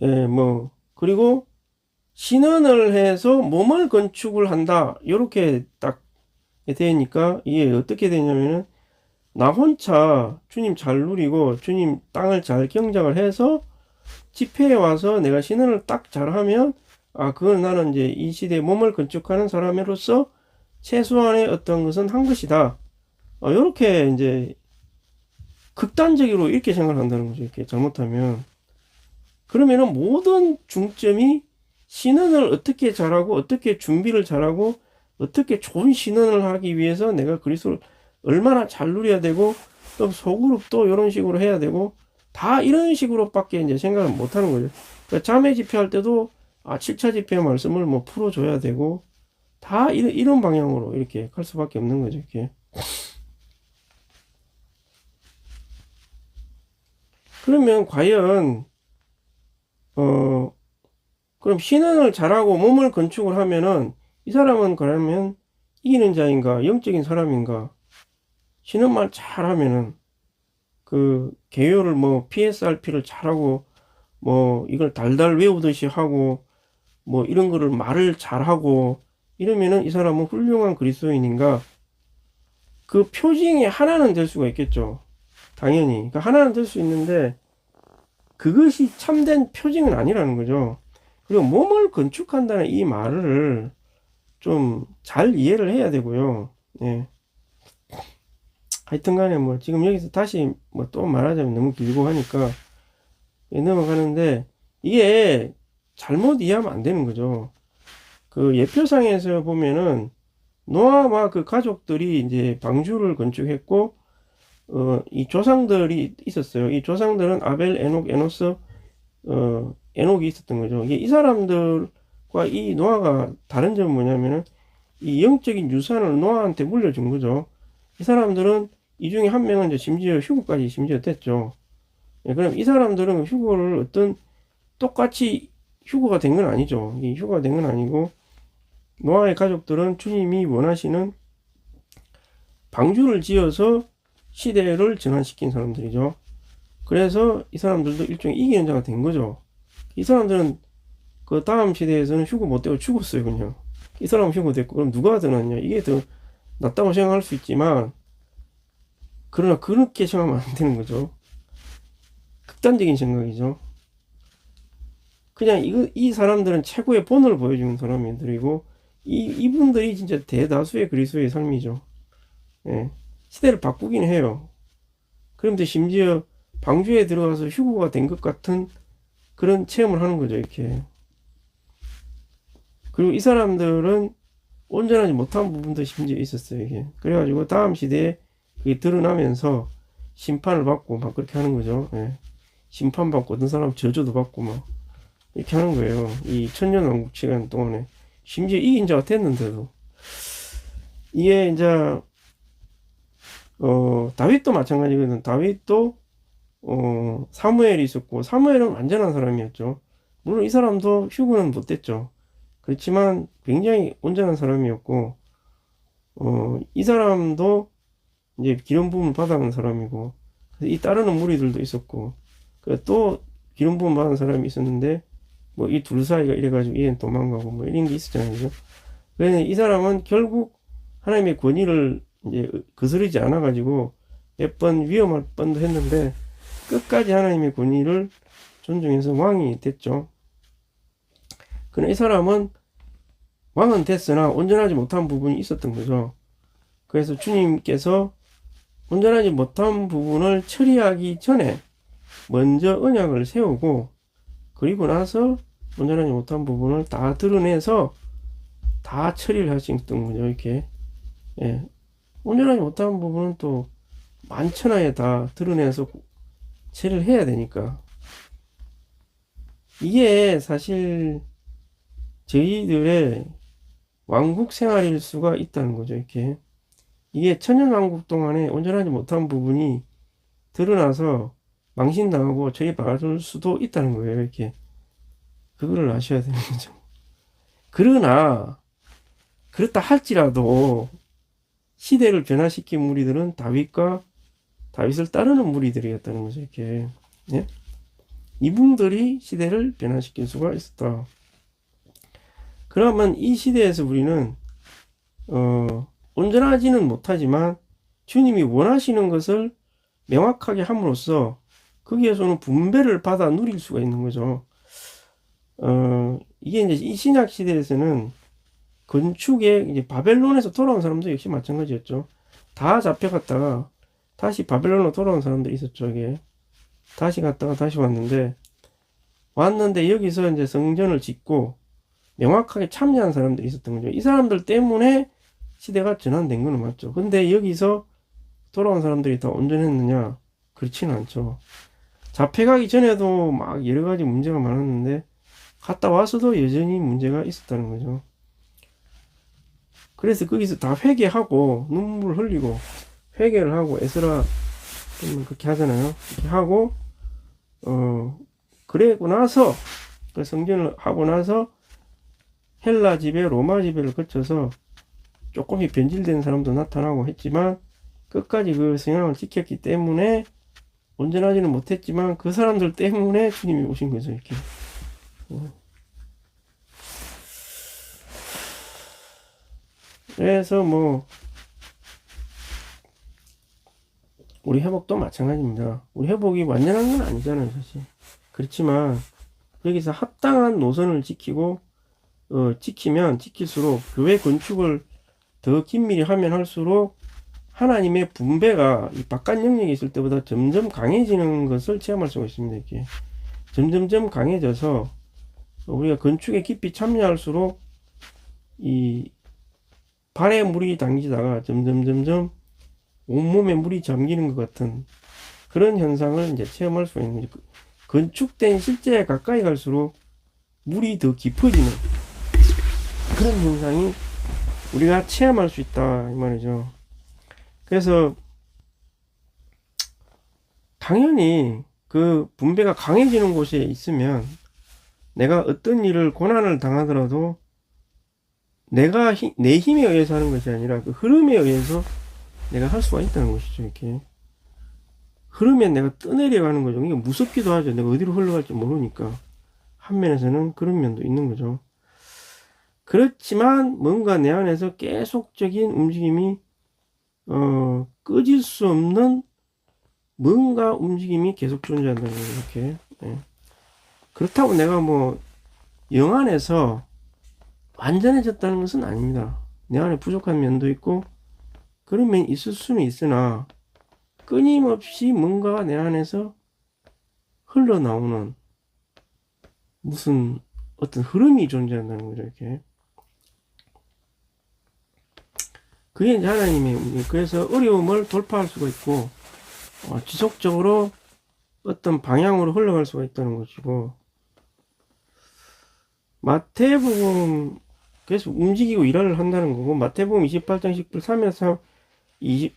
예, 뭐 그리고 신언을 해서 몸을 건축을 한다. 이렇게 딱 되니까 이게 어떻게 되냐면은 나 혼자 주님 잘 누리고 주님 땅을 잘 경작을 해서 집회에 와서 내가 신언을 딱 잘하면 그건 나는 이제 이 시대에 몸을 건축하는 사람으로서 최소한의 어떤 것은 한 것이다. 이렇게 이제 극단적으로 이렇게 생각한다는 거죠. 이렇게 잘못하면. 그러면은 모든 중점이 신언을 어떻게 잘하고 어떻게 준비를 잘하고 어떻게 좋은 신언을 하기 위해서 내가 그리스도를 얼마나 잘 누려야 되고 또 소그룹도 이런 식으로 해야 되고 다 이런 식으로밖에 이제 생각을 못 하는 거죠. 그러니까 자매 집회할 때도 7차 집회 말씀을 뭐 풀어줘야 되고 다 이런 방향으로 이렇게 갈 수밖에 없는 거죠. 이렇게. 그러면 과연 그럼 신앙을 잘하고 몸을 건축을 하면은 이 사람은 그러면 이기는 자인가 영적인 사람인가? 신앙만 잘하면은 그 개요를 뭐 PSRP를 잘하고 뭐 이걸 달달 외우듯이 하고 뭐 이런 거를 말을 잘하고 이러면은 이 사람은 훌륭한 그리스도인인가? 그 표징의 하나는 될 수가 있겠죠. 당연히. 그러니까 하나는 될 수 있는데 그것이 참된 표징은 아니라는 거죠. 그리고 몸을 건축한다는 이 말을 좀 잘 이해를 해야 되고요. 예. 하여튼 간에 뭐 지금 여기서 다시 뭐 또 말하자면 너무 길고 하니까 넘어가는데 이게 잘못 이해하면 안 되는 거죠. 그 예표상에서 보면은 노아와 그 가족들이 이제 방주를 건축했고, 이 조상들이 있었어요. 이 조상들은 아벨, 에녹, 에노스, 에녹이 있었던 거죠. 이게 이 사람들과 이 노아가 다른 점은 뭐냐면은 이 영적인 유산을 노아한테 물려준 거죠. 이 사람들은 이 중에 한 명은 이제 심지어 휴거까지 심지어 됐죠. 예, 그럼 이 사람들은 휴거를 어떤 똑같이 휴거가 된 건 아니죠. 이 휴거가 된 건 아니고 노아의 가족들은 주님이 원하시는 방주를 지어서 시대를 전환시킨 사람들이죠. 그래서 이 사람들도 일종의 이기는 자가 된 거죠. 이 사람들은 그 다음 시대에서는 휴거 못 되고 죽었어요, 그냥. 이 사람은 휴거 됐고, 그럼 누가 더 낫냐? 이게 더 낫다고 생각할 수 있지만, 그러나 그렇게 생각하면 안 되는 거죠. 극단적인 생각이죠. 그냥 이 사람들은 최고의 본을 보여주는 사람들이고, 이분들이 진짜 대다수의 그리스도의 삶이죠. 예. 시대를 바꾸긴 해요. 그런데 심지어 방주에 들어가서 휴거가 된 것 같은 그런 체험을 하는 거죠, 이렇게. 그리고 이 사람들은 온전하지 못한 부분도 심지어 있었어요, 이게. 그래가지고 다음 시대에 그게 드러나면서 심판을 받고 막 그렇게 하는 거죠. 예. 심판받고 어떤 사람 저주도 받고 막 이렇게 하는 거예요. 이 천년왕국 시간 동안에. 심지어 이긴 자가 됐는데도. 이게 이제 다윗도 마찬가지거든. 다윗도 사무엘이 있었고 사무엘은 완전한 사람이었죠. 물론 이 사람도 휴거는 못됐죠. 그렇지만 굉장히 온전한 사람이었고 이 사람도 이제 기름 부음을 받아간 사람이고 이 따르는 무리들도 있었고 또 기름 부음 받은 사람이 있었는데 뭐 이 둘 사이가 이래가지고 얘는 도망가고 뭐 이런 게 있었잖아요. 그죠? 그래서 이 사람은 결국 하나님의 권위를 이제 거스르지 않아 가지고 몇 번 위험할 뻔도 했는데 끝까지 하나님의 권위를 존중해서 왕이 됐죠. 그러나 이 사람은 왕은 됐으나 온전하지 못한 부분이 있었던 거죠. 그래서 주님께서 온전하지 못한 부분을 처리하기 전에 먼저 언약을 세우고 그리고 나서 온전하지 못한 부분을 다 드러내서 다 처리를 하셨던 거죠. 이렇게. 예. 온전하지 못한 부분은 또 만천하에 다 드러내서 처리를 해야 되니까. 이게 사실 저희들의 왕국 생활일 수가 있다는 거죠. 이렇게. 이게 천년왕국 동안에 온전하지 못한 부분이 드러나서 망신당하고 처리받을 수도 있다는 거예요. 이렇게. 그거를 아셔야 되는 거죠. 그러나 그렇다 할지라도 시대를 변화시킨 무리들은 다윗을 따르는 무리들이었다는 거죠. 이렇게. 예? 이분들이 시대를 변화시킬 수가 있었다. 그러면 이 시대에서 우리는 온전하지는 못하지만 주님이 원하시는 것을 명확하게 함으로써 거기에서는 분배를 받아 누릴 수가 있는 거죠. 이게 이제 이 신약 시대에서는 건축에 이제 바벨론에서 돌아온 사람도 역시 마찬가지였죠. 다 잡혀갔다가 다시 바벨론으로 돌아온 사람들이 있었죠. 이게 다시 갔다가 다시 왔는데 여기서 이제 성전을 짓고 명확하게 참여한 사람들이 있었던 거죠. 이 사람들 때문에 시대가 전환된 건 맞죠. 근데 여기서 돌아온 사람들이 다 온전했느냐? 그렇지는 않죠. 잡혀가기 전에도 막 여러 가지 문제가 많았는데 갔다 와서도 여전히 문제가 있었다는 거죠. 그래서 거기서 다 회개하고 눈물 흘리고 회개를 하고 에스라 그렇게 하잖아요. 그렇게 하고 그러고 나서 그 성전을 하고 나서 헬라 지배, 로마 지배를 거쳐서 조금씩 변질된 사람도 나타나고 했지만 끝까지 그 성향을 지켰기 때문에 온전하지는 못했지만 그 사람들 때문에 주님이 오신 거죠. 이렇게. 그래서 뭐 우리 회복도 마찬가지입니다. 우리 회복이 완전한 건 아니잖아요, 사실. 그렇지만 여기서 합당한 노선을 지키고 지키면 지킬수록 교회 건축을 더 긴밀히 하면 할수록 하나님의 분배가 이 바깥 영역이 있을 때보다 점점 강해지는 것을 체험할 수가 있습니다. 이렇게 점점점 강해져서 우리가 건축에 깊이 참여할수록 이 발에 물이 당기다가 점점 온몸에 물이 잠기는 것 같은 그런 현상을 이제 체험할 수 있는 거죠. 건축된 실제에 가까이 갈수록 물이 더 깊어지는 그런 현상이 우리가 체험할 수 있다 이 말이죠. 그래서 당연히 그 분배가 강해지는 곳에 있으면 내가 어떤 일을 고난을 당하더라도 내가 내 힘에 의해서 하는 것이 아니라 그 흐름에 의해서 내가 할 수가 있다는 것이죠. 이렇게 흐르면 내가 떠내려가는 거죠. 이게 무섭기도 하죠. 내가 어디로 흘러갈지 모르니까. 한 면에서는 그런 면도 있는 거죠. 그렇지만 뭔가 내 안에서 계속적인 움직임이 끄질 수 없는 뭔가 움직임이 계속 존재한다는 거죠. 이렇게. 예. 그렇다고 내가 뭐 영안에서 완전해졌다는 것은 아닙니다. 내 안에 부족한 면도 있고 그런 면이 있을 수는 있으나 끊임없이 뭔가 내 안에서 흘러나오는 무슨 어떤 흐름이 존재한다는 거죠. 이렇게. 그게 이제 하나님의 운명. 그래서 어려움을 돌파할 수가 있고 지속적으로 어떤 방향으로 흘러갈 수가 있다는 것이고, 마태복음 그래서 움직이고 일을 한다는 거고, 마태복음 28장 10절 3에서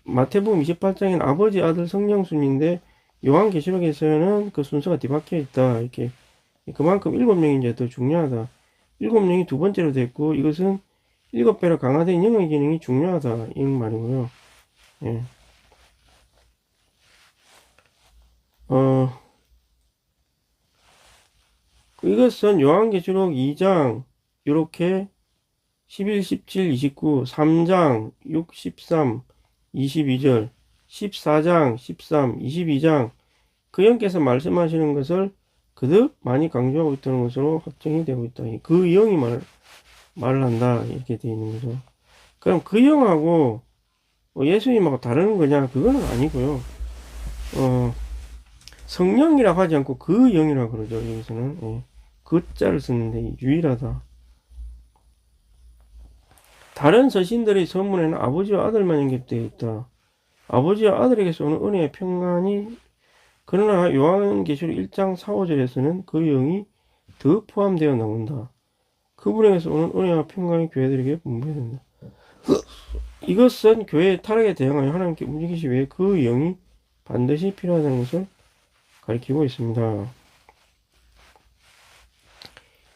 마태복음 28장에는 아버지, 아들, 성령 순인데 요한계시록에서는 그 순서가 뒤바뀌어 있다. 이렇게 그만큼 7명이 이제 더 중요하다. 7명이 두 번째로 됐고 이것은 7배로 강화된 영의 기능이 중요하다 이 말이고요. 예. 이것은 요한계시록 2장 이렇게 11, 17, 29, 3장 6, 13, 22절, 14장 13, 22장 그 영께서 말씀하시는 것을 그득 많이 강조하고 있다는 것으로 확정이 되고 있다. 그 영이 말을 한다 이렇게 되어 있는 거죠. 그럼 그 영하고 예수님하고 다른 거냐? 그거는 아니고요. 성령이라고 하지 않고 그 영이라고 그러죠. 여기서는 예. 그 자를 쓰는데 유일하다. 다른 서신들의 서문에는 아버지와 아들만 연결되어 있다. 아버지와 아들에게서 오는 은혜의 평안이, 그러나 요한계시록 1장 4, 5절에서는 그 영이 더 포함되어 나온다. 그분에게서 오는 은혜와 평강이 교회들에게 분부해야 된다. 이것은 교회의 타락에 대응하여 하나님께 움직이시기 위해 그 영이 반드시 필요하다는 것을 가리키고 있습니다.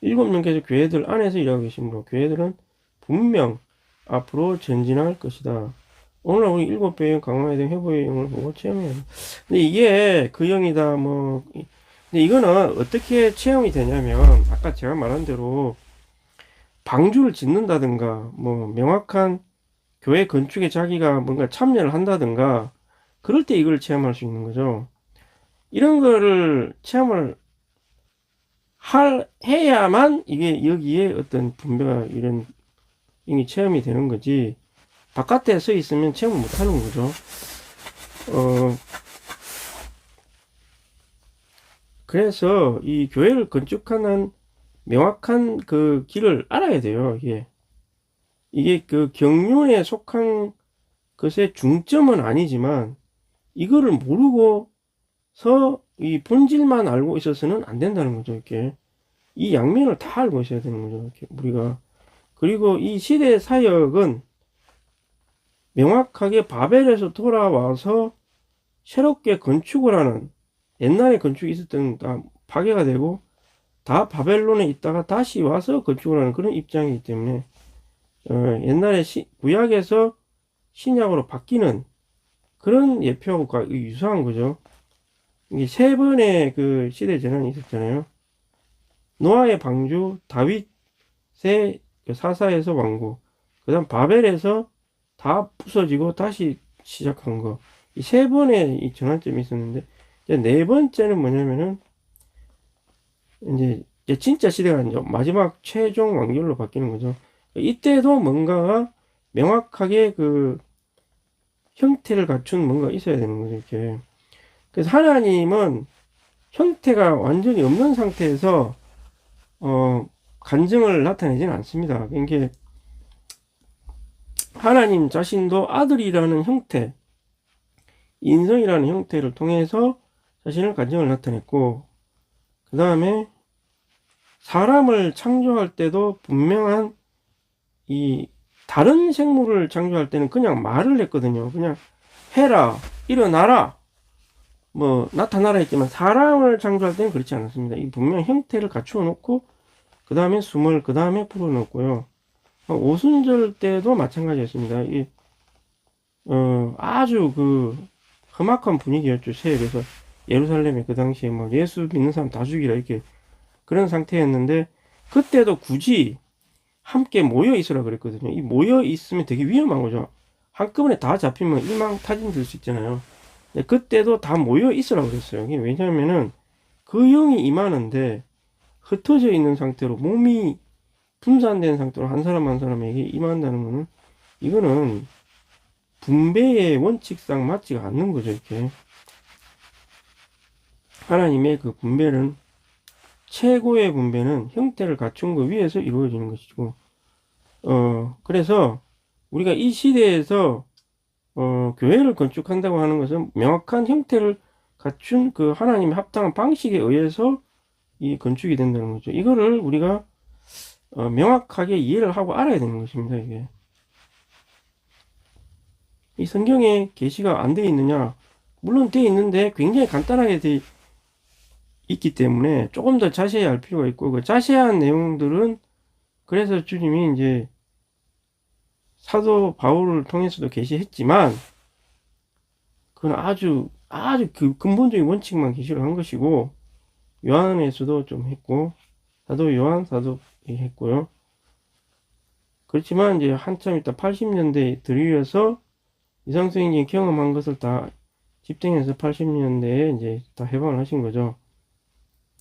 7명께서 교회들 안에서 일하고 계시므로 교회들은 분명 앞으로 전진할 것이다. 오늘 우리 7배의 영, 강화에 대한 회복의 영을 보고 체험해야 돼. 근데 이게 그 영이다, 뭐. 근데 이거는 어떻게 체험이 되냐면, 아까 제가 말한 대로, 방주를 짓는다든가, 뭐, 명확한 교회 건축에 자기가 뭔가 참여를 한다든가, 그럴 때 이걸 체험할 수 있는 거죠. 이런 거를 체험을 해야만 이게 여기에 어떤 분배가 이런 이미 체험이 되는 거지, 바깥에 서 있으면 체험을 못 하는 거죠. 그래서 이 교회를 건축하는 명확한 그 길을 알아야 돼요. 이게 그 경륜에 속한 것의 중점은 아니지만 이거를 모르고서 이 본질만 알고 있어서는 안 된다는 거죠. 이렇게 이 양면을 다 알고 있어야 되는 거죠. 이렇게 우리가. 그리고 이 시대 사역은 명확하게 바벨에서 돌아와서 새롭게 건축을 하는, 옛날에 건축이 있었던 다 파괴가 되고 다 바벨론에 있다가 다시 와서 건축을 하는 그런 입장이기 때문에 옛날에 구약에서 신약으로 바뀌는 그런 예표하고 유사한 거죠. 이게 세 번의 그 시대 전환이 있었잖아요. 노아의 방주, 다윗의 사사에서 왕국, 그 다음 바벨에서 다 부서지고 다시 시작한 거. 이 세 번의 이 전환점이 있었는데, 이제 네 번째는 뭐냐면은, 이제 진짜 시대가 이제 마지막 최종 완결로 바뀌는 거죠. 이때도 뭔가가 명확하게 그 형태를 갖춘 뭔가 있어야 되는 거죠, 이렇게. 그래서 하나님은 형태가 완전히 없는 상태에서 간증을 나타내지는 않습니다. 그러니까 하나님 자신도 아들이라는 형태, 인성이라는 형태를 통해서 자신을 간증을 나타냈고, 그 다음에 사람을 창조할 때도 분명한 이 다른 생물을 창조할 때는 그냥 말을 했거든요. 그냥 해라, 일어나라, 뭐 나타나라 했지만 사람을 창조할 때는 그렇지 않았습니다. 이 분명 형태를 갖추어 놓고 그 다음에 숨을 그 다음에 풀어 놓고요. 오순절 때도 마찬가지였습니다. 이 아주 그 험악한 분위기였죠. 세역에서 예루살렘에 그 당시에 뭐 예수 믿는 사람 다 죽이라 이렇게 그런 상태였는데, 그때도 굳이 함께 모여 있으라 그랬거든요. 이 모여 있으면 되게 위험한 거죠. 한꺼번에 다 잡히면 일망타진 될 수 있잖아요. 그때도 다 모여 있으라 그랬어요. 왜냐하면은 그 영이 임하는데 흩어져 있는 상태로 몸이 분산된 상태로 한 사람 한 사람에게 임한다는 거는, 이거는 분배의 원칙상 맞지가 않는 거죠. 이렇게 하나님의 그 분배는, 최고의 분배는 형태를 갖춘 것 위에서 이루어지는 것이고, 그래서 우리가 이 시대에서 교회를 건축한다고 하는 것은 명확한 형태를 갖춘 그 하나님의 합당한 방식에 의해서 이 건축이 된다는 거죠. 이거를 우리가 명확하게 이해를 하고 알아야 되는 것입니다. 이게 이 성경에 계시가 안 되어 있느냐? 물론 되어 있는데 굉장히 간단하게 되어 있기 때문에 조금 더 자세히 알 필요가 있고, 그 자세한 내용들은 그래서 주님이 이제 사도 바울을 통해서도 계시했지만, 그건 아주 그 근본적인 원칙만 계시를 한 것이고, 요한에서도 좀 했고, 사도 요한 사도 했고요. 그렇지만 이제 한참 있다 80년대에 들이어서 이상수행이 경험한 것을 다 집중해서 80년대에 이제 다 해방을 하신 거죠.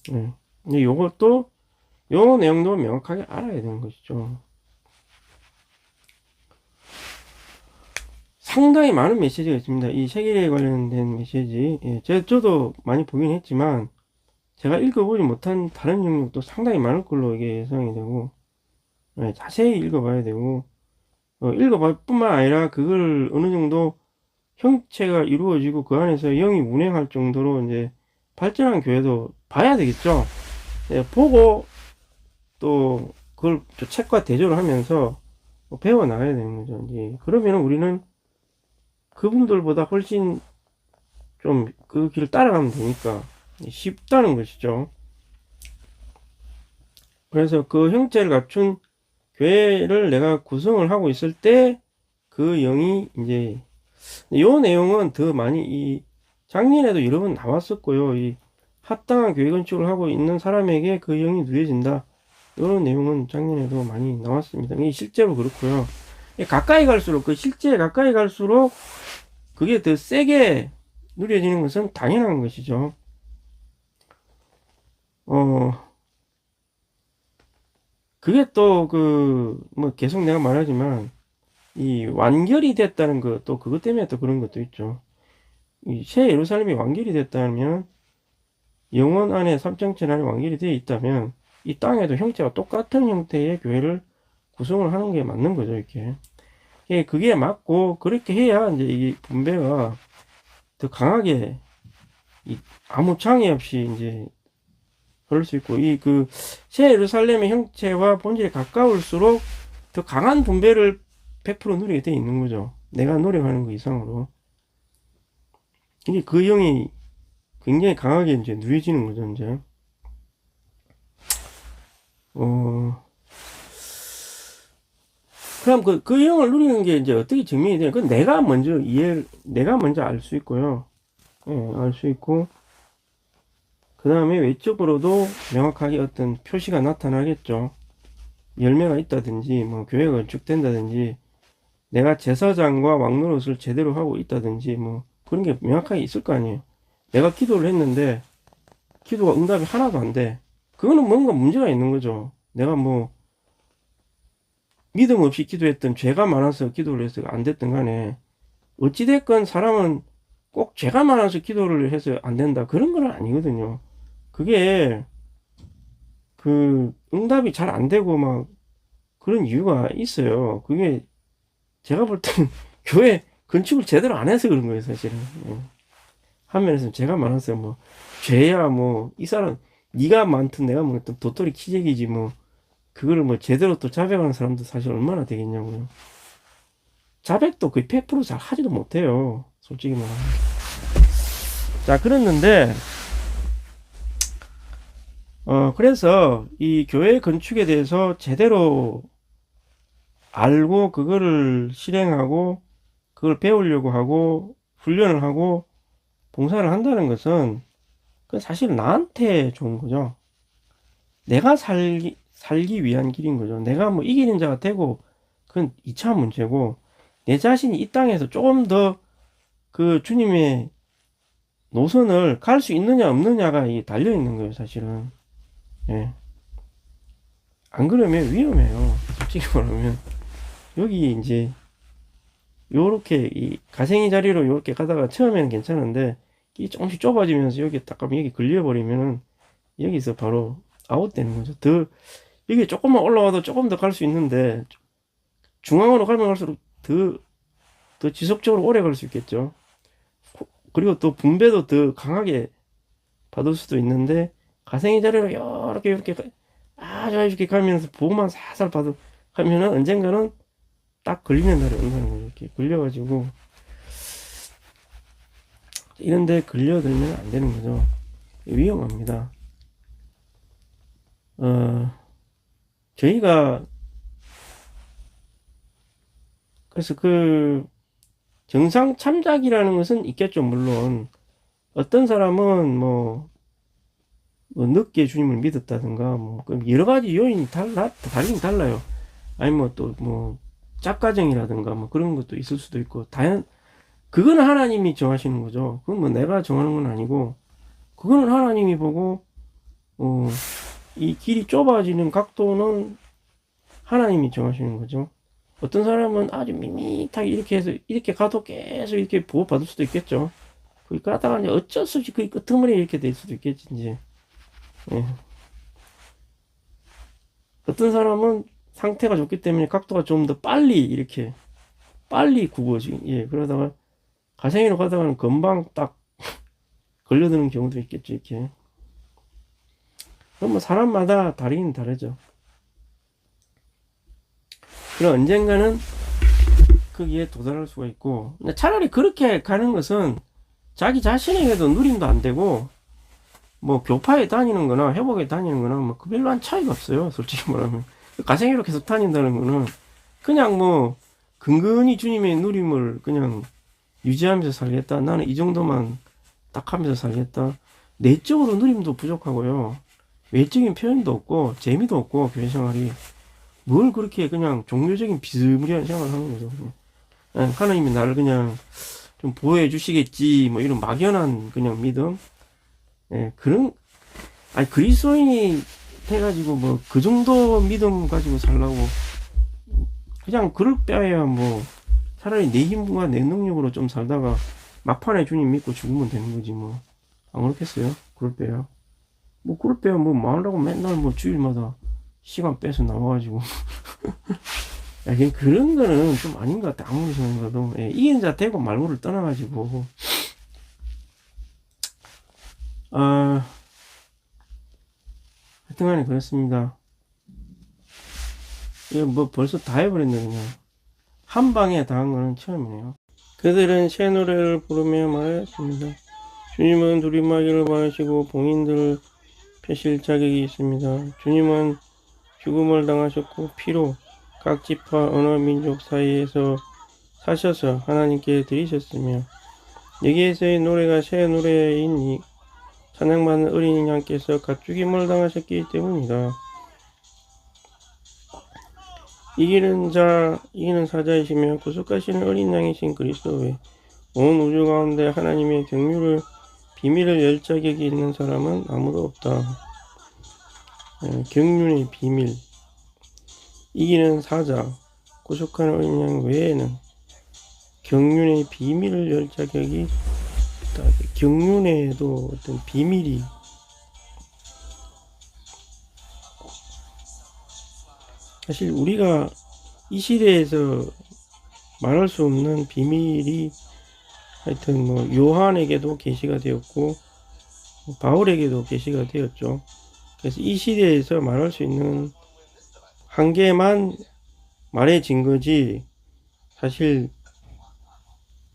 네. 근데 요것도 요 내용도 명확하게 알아야 되는 것이죠. 상당히 많은 메시지가 있습니다. 이 세계에 관련된 메시지. 예, 저도 많이 보긴 했지만 제가 읽어보지 못한 다른 영역도 상당히 많을 걸로 이게 예상이 되고, 예, 자세히 읽어봐야 되고, 읽어볼 뿐만 아니라 그걸 어느 정도 형체가 이루어지고 그 안에서 영이 운행할 정도로 이제 발전한 교회도 봐야 되겠죠. 예, 보고 또 그걸 책과 대조를 하면서 배워 나가야 되는 거죠. 이제 그러면 우리는 그분들보다 훨씬 좀 그 길을 따라가면 되니까 쉽다는 것이죠. 그래서 그 형체를 갖춘 교회를 내가 구성을 하고 있을 때 그 영이 이제, 요 내용은 더 많이 이 작년에도 여러 번 나왔었고요. 이 합당한 교회 건축을 하고 있는 사람에게 그 영이 누려진다, 이런 내용은 작년에도 많이 나왔습니다. 이게 실제로 그렇고요. 가까이 갈수록, 그 실제에 가까이 갈수록 그게 더 세게 누려지는 것은 당연한 것이죠. 그게 또 뭐 계속 내가 말하지만 이 완결이 됐다는 것, 또 그것 때문에 또 그런 것도 있죠. 이 새 예루살렘이 완결이 됐다면, 영원 안에 삼정체 안에 완결이 되어 있다면 이 땅에도 형태와 똑같은 형태의 교회를 구성을 하는 게 맞는 거죠. 이렇게 그게 맞고, 그렇게 해야 이제 이 분배가 더 강하게 아무 장애 없이 이제 그럴 수 있고, 이 새 예루살렘의 형체와 본질에 가까울수록 더 강한 분배를 100% 누리게 돼 있는 거죠. 내가 노력하는 것 이상으로. 이게 그 영이 굉장히 강하게 이제 누려지는 거죠, 이제. 그럼 그 영을 누리는 게 이제 어떻게 증명이 돼요? 그건 내가 먼저 알 수 있고요. 예, 알 수 있고, 그 다음에 외적으로도 명확하게 어떤 표시가 나타나겠죠. 열매가 있다든지, 뭐, 교회가 건축된다든지, 내가 제사장과 왕노릇을 제대로 하고 있다든지, 뭐, 그런 게 명확하게 있을 거 아니에요. 내가 기도를 했는데, 기도가 응답이 하나도 안 돼. 그거는 뭔가 문제가 있는 거죠. 내가 뭐, 믿음 없이 기도했던, 죄가 많아서 기도를 해서 안 됐던 간에, 어찌됐건 사람은 꼭 죄가 많아서 기도를 해서 안 된다, 그런 건 아니거든요. 그게 그 응답이 잘 안 되고 막 그런 이유가 있어요. 그게 제가 볼 때는 교회 건축을 제대로 안 해서 그런 거예요, 사실은. 예. 한 면에서는 제가 많았어요. 뭐 죄야 뭐 이 사람 네가 많든 내가 많든 도토리 키재기지 뭐 그거를 뭐 제대로 또 자백하는 사람도 사실 얼마나 되겠냐고요. 자백도 거의 100%잘 하지도 못해요. 솔직히 말하면. 자, 그랬는데 그래서 이 교회 건축에 대해서 제대로 알고 그거를 실행하고 그걸 배우려고 하고 훈련을 하고 봉사를 한다는 것은 그 사실 나한테 좋은 거죠. 내가 살기 위한 길인 거죠. 내가 뭐 이기는 자가 되고 그건 2차 문제고 내 자신이 이 땅에서 조금 더 그 주님의 노선을 갈 수 있느냐 없느냐가 달려 있는 거예요, 사실은. 예. 안 그러면 위험해요. 솔직히 말하면 여기 이제 요렇게 이 가생이 자리로 요렇게 가다가 처음에는 괜찮은데 이 조금씩 좁아지면서 여기 딱 가면 여기 걸려버리면은 여기서 바로 아웃되는 거죠. 더 여기 조금만 올라와도 조금 더 갈 수 있는데 중앙으로 가면 갈수록 더 지속적으로 오래 갈 수 있겠죠. 그리고 또 분배도 더 강하게 받을 수도 있는데 가생이 자리로 이렇게 아주 이렇게 가면서 보호만 살살 받을 하면은 언젠가는 딱 걸리는 날이 온다는 거죠. 이렇게 걸려가지고 이런데 걸려들면 안 되는 거죠. 위험합니다. 저희가 그래서 그 정상 참작이라는 것은 있겠죠. 물론 어떤 사람은 뭐 늦게 주님을 믿었다든가 뭐 여러 가지 요인이 다르긴 달라요. 아니면 또 뭐 짝가정이라든가 뭐 그런 것도 있을 수도 있고 그거는 하나님이 정하시는 거죠. 그건 뭐 내가 정하는 건 아니고 그거는 하나님이 보고 이 길이 좁아지는 각도는 하나님이 정하시는 거죠. 어떤 사람은 아주 밋밋하게 이렇게 해서 이렇게 가도 계속 이렇게 보호받을 수도 있겠죠. 거기 가다가 이제 어쩔 수 없이 그 끄트머리에 이렇게 될 수도 있겠지 이제. 예. 어떤 사람은 상태가 좋기 때문에 각도가 좀 더 빨리 굽어지. 예, 그러다가 가생이로 가다가는 금방 딱 걸려드는 경우도 있겠죠, 이렇게. 그럼 뭐 사람마다 다르긴 다르죠. 그럼 언젠가는 거기에 도달할 수가 있고, 차라리 그렇게 가는 것은 자기 자신에게도 누림도 안 되고, 뭐 교파에 다니는 거나 회복에 다니는 거나 뭐 그 별로 한 차이가 없어요, 솔직히 말하면. 가생이로 계속 다닌다는 거는 그냥 뭐 근근히 주님의 누림을 그냥 유지하면서 살겠다. 나는 이 정도만 딱 하면서 살겠다. 내적으로 누림도 부족하고요. 외적인 표현도 없고 재미도 없고 교회 생활이 뭘 그렇게 그냥 종교적인 비스무리한 생활을 하는 거죠. 그냥. 하나님이 나를 그냥 좀 보호해 주시겠지 뭐 이런 막연한 그냥 믿음. 예, 아니 그리스도인이 해가지고 뭐 그 정도 믿음 가지고 살라고 그냥 그럴 바에야 뭐 차라리 내 힘과 내 능력으로 좀 살다가 막판에 주님 믿고 죽으면 되는 거지 뭐. 안 그렇겠어요? 그럴 때야. 뭐 그럴 때야 뭐 하려고 맨날 뭐 주일마다 시간 빼서 나와가지고 야, 그런 거는 좀 아닌 것 같아. 아무리 생각해도. 예, 이긴 자 되고 말고를 떠나가지고 하여튼간에 그렇습니다. 이거 뭐 벌써 다 해버렸네 그냥. 한 방에 다 한 거는 처음이네요. 그들은 새 노래를 부르며 말했습니다. 주님은 두리마기를 받으시고 봉인들을 펴실 자격이 있습니다. 주님은 죽음을 당하셨고 피로 각 지파 언어 민족 사이에서 사셔서 하나님께 드리셨으며 여기에서의 노래가 새 노래이니 찬양받는 어린이 양께서 가축임을 당하셨기 때문이다. 이기는 사자이시며 구속하시는 어린 양이신 그리스도 외 온 우주 가운데 하나님의 비밀을 열 자격이 있는 사람은 아무도 없다. 경륜의 비밀, 이기는 사자, 구속하는 어린 양 외에는 경륜의 비밀을 열 자격이 있다. 경륜에도 어떤 비밀이 사실 우리가 이 시대에서 말할 수 없는 비밀이 하여튼 뭐 요한에게도 계시가 되었고 바울에게도 계시가 되었죠. 그래서 이 시대에서 말할 수 있는 한계만 말해진 거지 사실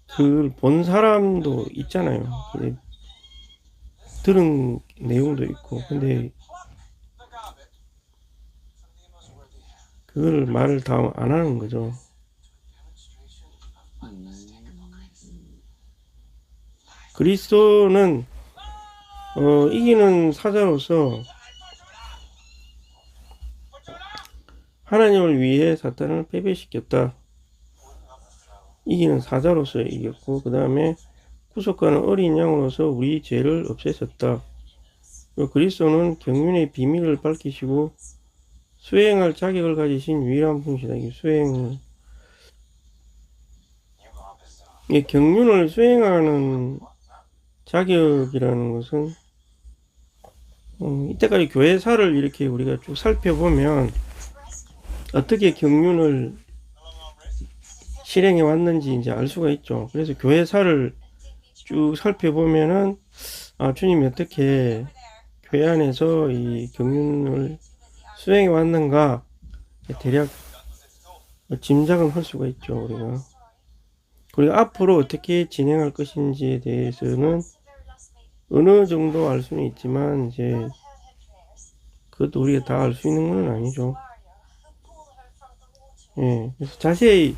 그걸 본 사람도 있잖아요. 들은 내용도 있고 근데 그걸 말을 다 안 하는 거죠. 그리스도는 이기는 사자로서 하나님을 위해 사탄을 패배시켰다. 이기는 사자로서 이겼고 그 다음에 구속하는 어린 양으로서 우리 죄를 없애셨다. 그리스도는 경륜의 비밀을 밝히시고 수행할 자격을 가지신 유일한 분이시다. 이 수행을 경륜을 수행하는 자격이라는 것은 이때까지 교회사를 이렇게 우리가 쭉 살펴보면 어떻게 경륜을 실행해 왔는지 이제 알 수가 있죠. 그래서 교회사를 쭉 살펴보면은 주님이 어떻게 교회 안에서 이 경륜을 수행해 왔는가 대략 짐작은 할 수가 있죠. 우리가 그리고 앞으로 어떻게 진행할 것인지에 대해서는 어느 정도 알 수는 있지만 이제 그것도 우리가 다 알 수 있는 건 아니죠. 예, 그래서 자세히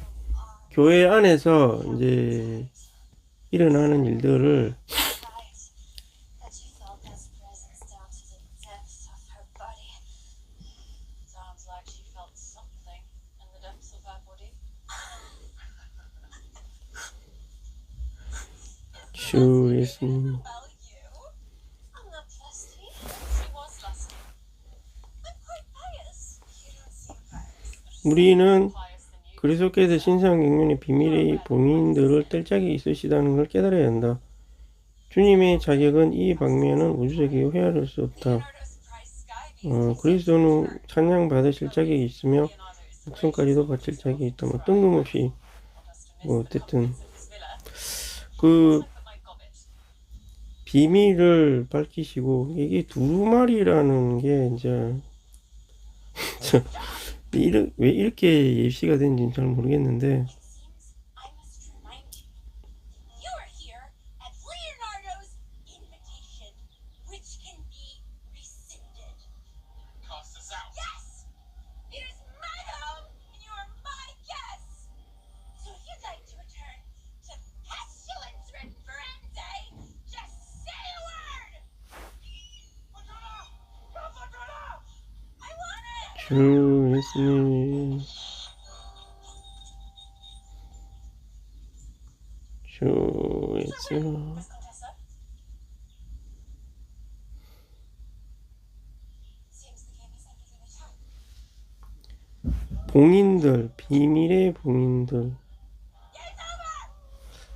교회 안에서 이제 일어나는 일들을 주 예수님 우리는 그리스도께서 신성경륜의 비밀의 봉인들을 뗄 자격이 있으시다는 걸 깨달아야 한다. 주님의 자격은 이 방면은 우주적이고 헤아릴 수 없다. 그리스도는 찬양 받으실 자격이 있으며 목숨까지도 바칠 자격이 있다. 뭐 뜬금없이 뭐 어쨌든 그 비밀을 밝히시고 이게 두루마리라는 게 이제 왜 이렇게 예시가 된지는 잘 모르겠는데 주 예수님 주 예수 봉인들 비밀의 봉인들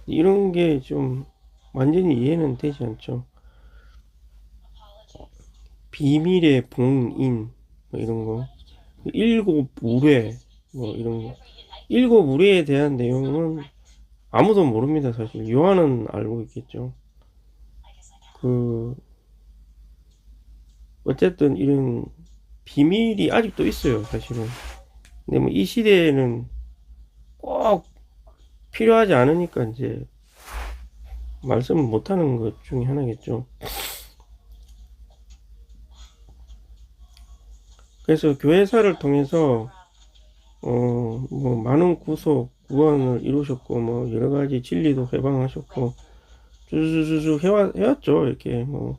이런 게 좀 완전히 이해는 되지 않죠. 비밀의 봉인 뭐 이런 거 일곱 우뢰 뭐 이런 거 일곱 우뢰에 대한 내용은 아무도 모릅니다. 사실 요한은 알고 있겠죠. 어쨌든 이런 비밀이 아직도 있어요. 사실은 근데 뭐 이 시대에는 꼭 필요하지 않으니까 이제 말씀을 못하는 것 중에 하나겠죠. 그래서 교회사를 통해서 뭐 많은 구원을 이루셨고 뭐 여러 가지 진리도 회방하셨고 쭈쭈쭈쭈 해왔죠. 이렇게 뭐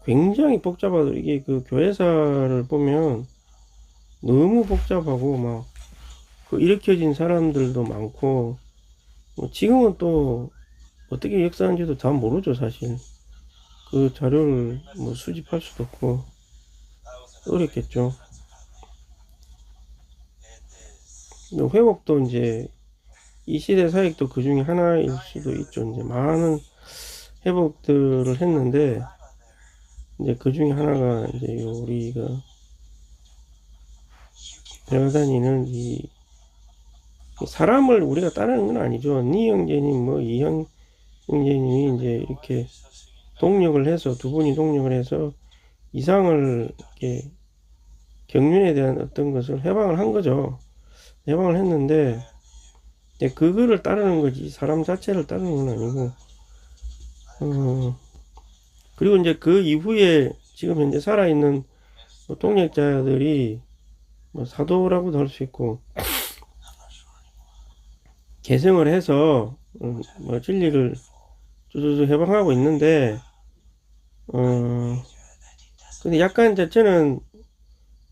굉장히 복잡하도 이게 그 교회사를 보면 너무 복잡하고 막 그 일으켜진 사람들도 많고 뭐 지금은 또 어떻게 역사하는지도 다 모르죠. 사실 그 자료를 뭐 수집할 수도 없고 어렵겠죠. 회복도 이제 이 시대 사역도 그 중에 하나일 수도 있죠. 이제 많은 회복들을 했는데 이제 그 중에 하나가 이제 우리가 배워다니는 이 사람을 우리가 따르는 건 아니죠. 니 형제님, 뭐 이형 형제님이 이제 이렇게 동력을 해서 두 분이 동력을 해서 이상을 이렇게 경륜에 대한 어떤 것을 해방을 한 거죠. 해방을 했는데 이제 그거를 따르는 거지 사람 자체를 따르는 건 아니고 그리고 이제 그 이후에 지금 현재 살아있는 뭐 동력자들이 뭐 사도라고도 할 수 있고 개성을 해서 뭐 진리를 쭈쭈쭈 해방하고 있는데 근데 약간 이제 저는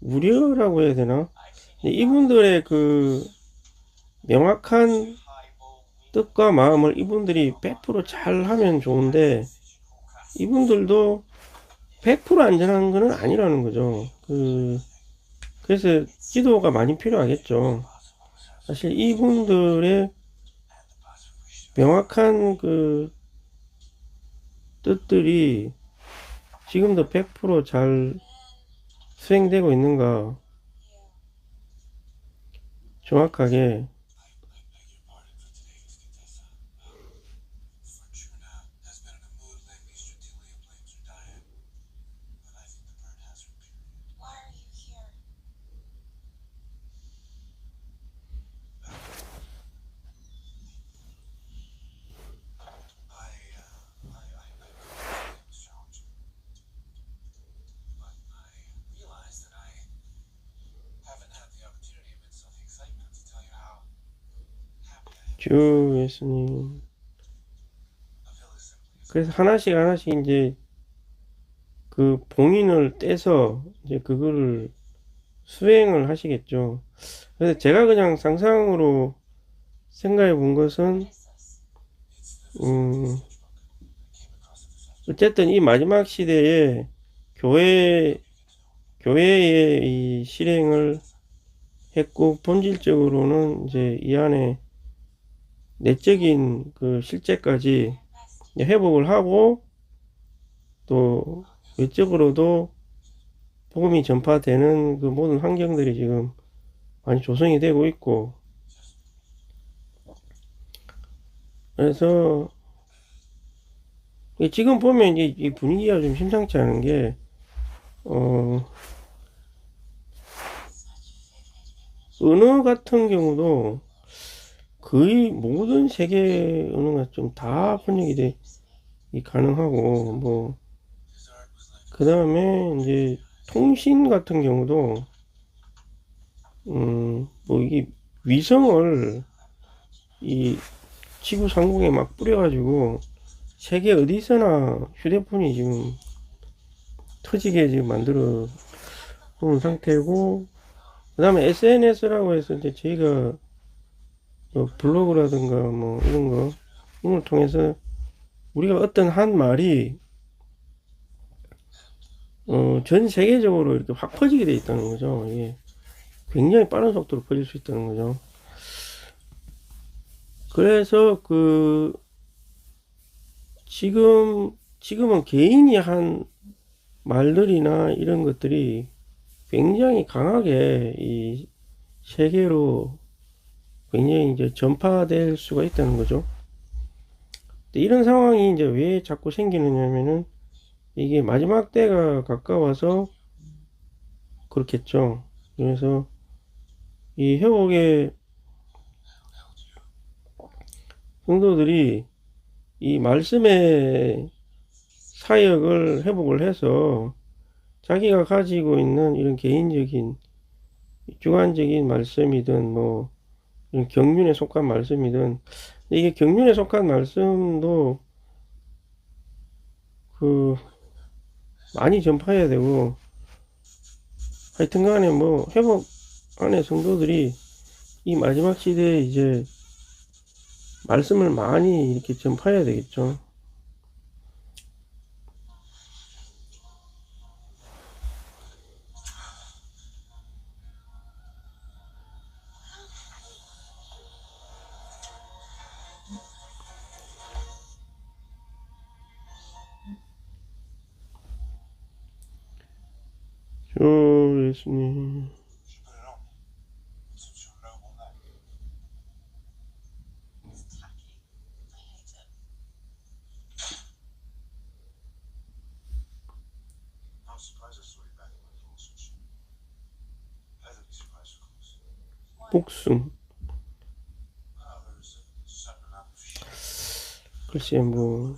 우려라고 해야 되나? 이분들의 그 명확한 뜻과 마음을 이분들이 100% 하면 좋은데 이분들도 100% 안전한 거는 아니라는 거죠. 그래서 지도가 많이 필요하겠죠. 사실 이분들의 명확한 그 뜻들이 지금도 100%잘 수행되고 있는가 정확하게 주 예수님 그래서 하나씩 하나씩 이제 그 봉인을 떼서 이제 그거를 수행을 하시겠죠. 그래서 제가 그냥 상상으로 생각해 본 것은 음 어쨌든 이 마지막 시대에 교회 교회의 이 실행을 했고 본질적으로는 이제 이 안에 내적인 그 실제까지 회복을 하고 또 외적으로도 복음이 전파되는 그 모든 환경들이 지금 많이 조성이 되고 있고 그래서 지금 보면 이 분위기가 좀 심상치 않은 게 언어 같은 경우도 거의 모든 세계 언어가 좀 다 번역이 가능하고 뭐 그 다음에 이제 통신 같은 경우도 뭐 이게 위성을 이 지구 상공에 막 뿌려가지고 세계 어디서나 휴대폰이 지금 터지게 지금 만들어 놓은 상태고 그 다음에 SNS라고 해서 이제 저희가 뭐 블로그라든가 뭐 이런 걸 통해서 우리가 어떤 한 말이 전 세계적으로 이렇게 확 퍼지게 돼 있다는 거죠. 이게 굉장히 빠른 속도로 퍼질 수 있다는 거죠. 그래서 지금은 개인이 한 말들이나 이런 것들이 굉장히 강하게 이 세계로 굉장히 이제 전파될 수가 있다는 거죠. 이런 상황이 이제 왜 자꾸 생기느냐면은 이게 마지막 때가 가까워서 그렇겠죠. 그래서 이 회복의 성도들이 이 말씀의 사역을 회복을 해서 자기가 가지고 있는 이런 개인적인 주관적인 말씀이든 뭐 이런 경륜에 속한 말씀이든 이게 경륜에 속한 말씀도 그 많이 전파해야 되고 하여튼 간에 뭐 회복 안에 성도들이 이 마지막 시대에 이제 말씀을 많이 이렇게 전파해야 되겠죠. 주 예수님 복숭. 글쎄, 뭐,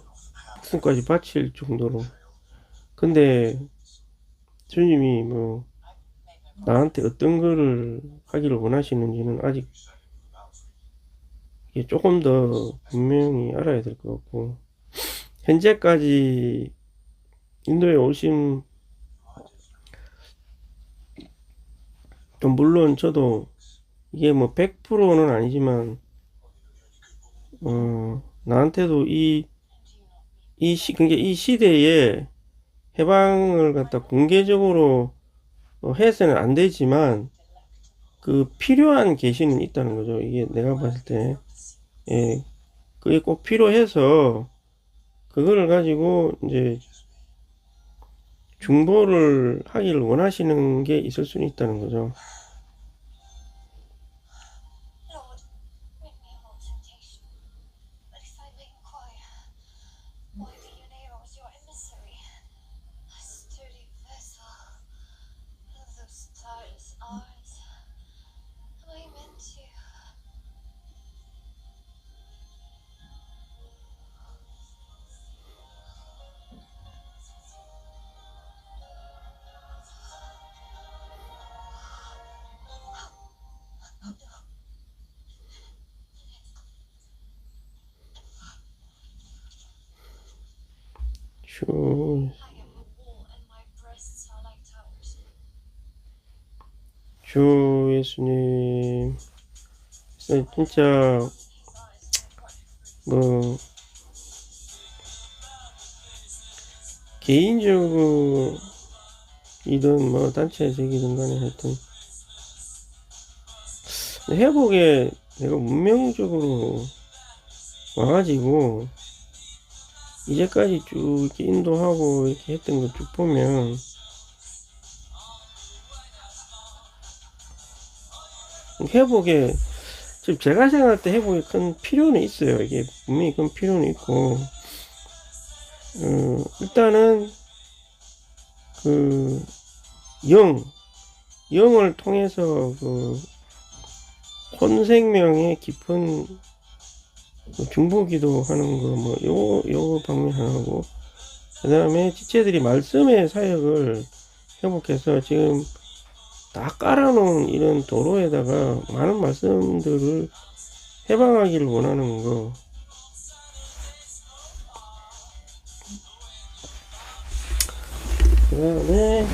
복숭까지 바칠 정도로. 근데, 주님이 뭐, 나한테 어떤 거를 하기를 원하시는지는 아직 이게 조금 더 분명히 알아야 될 것 같고, 현재까지 인도에 오신, 좀 물론 저도 이게 뭐 100%는 아니지만, 나한테도 그러니까 이 시대에 해방을 갖다 공개적으로 해서는 안 되지만, 그 필요한 계시는 있다는 거죠. 이게 내가 봤을 때, 예, 그게 꼭 필요해서, 그거를 가지고 이제 중보를 하기를 원하시는 게 있을 수는 있다는 거죠. Lord, rid me of all temptation. But if I may inquire, why do you name us your emissary? A sturdy vessel, and those tireless eyes. Am I meant to? 주, I am a wall, and my breasts are like towers. 주 예수님, 진짜 뭐 개인적으로 이든 뭐 단체적이든 간에 하여튼 회복에 내가 운명적으로 와가지고 이제까지 쭉 이렇게 인도하고 이렇게 했던 거 쭉 보면 회복에 지금 제가 생각할 때 회복에 큰 필요는 있어요. 이게 분명히 큰 필요는 있고, 일단은 그 영을 통해서 그 혼생명의 깊은 중보기도 하는 거, 뭐, 요 방면 하나고, 그 다음에 지체들이 말씀의 사역을 회복해서 지금 다 깔아놓은 이런 도로에다가 많은 말씀들을 해방하기를 원하는 거. 그 다음에,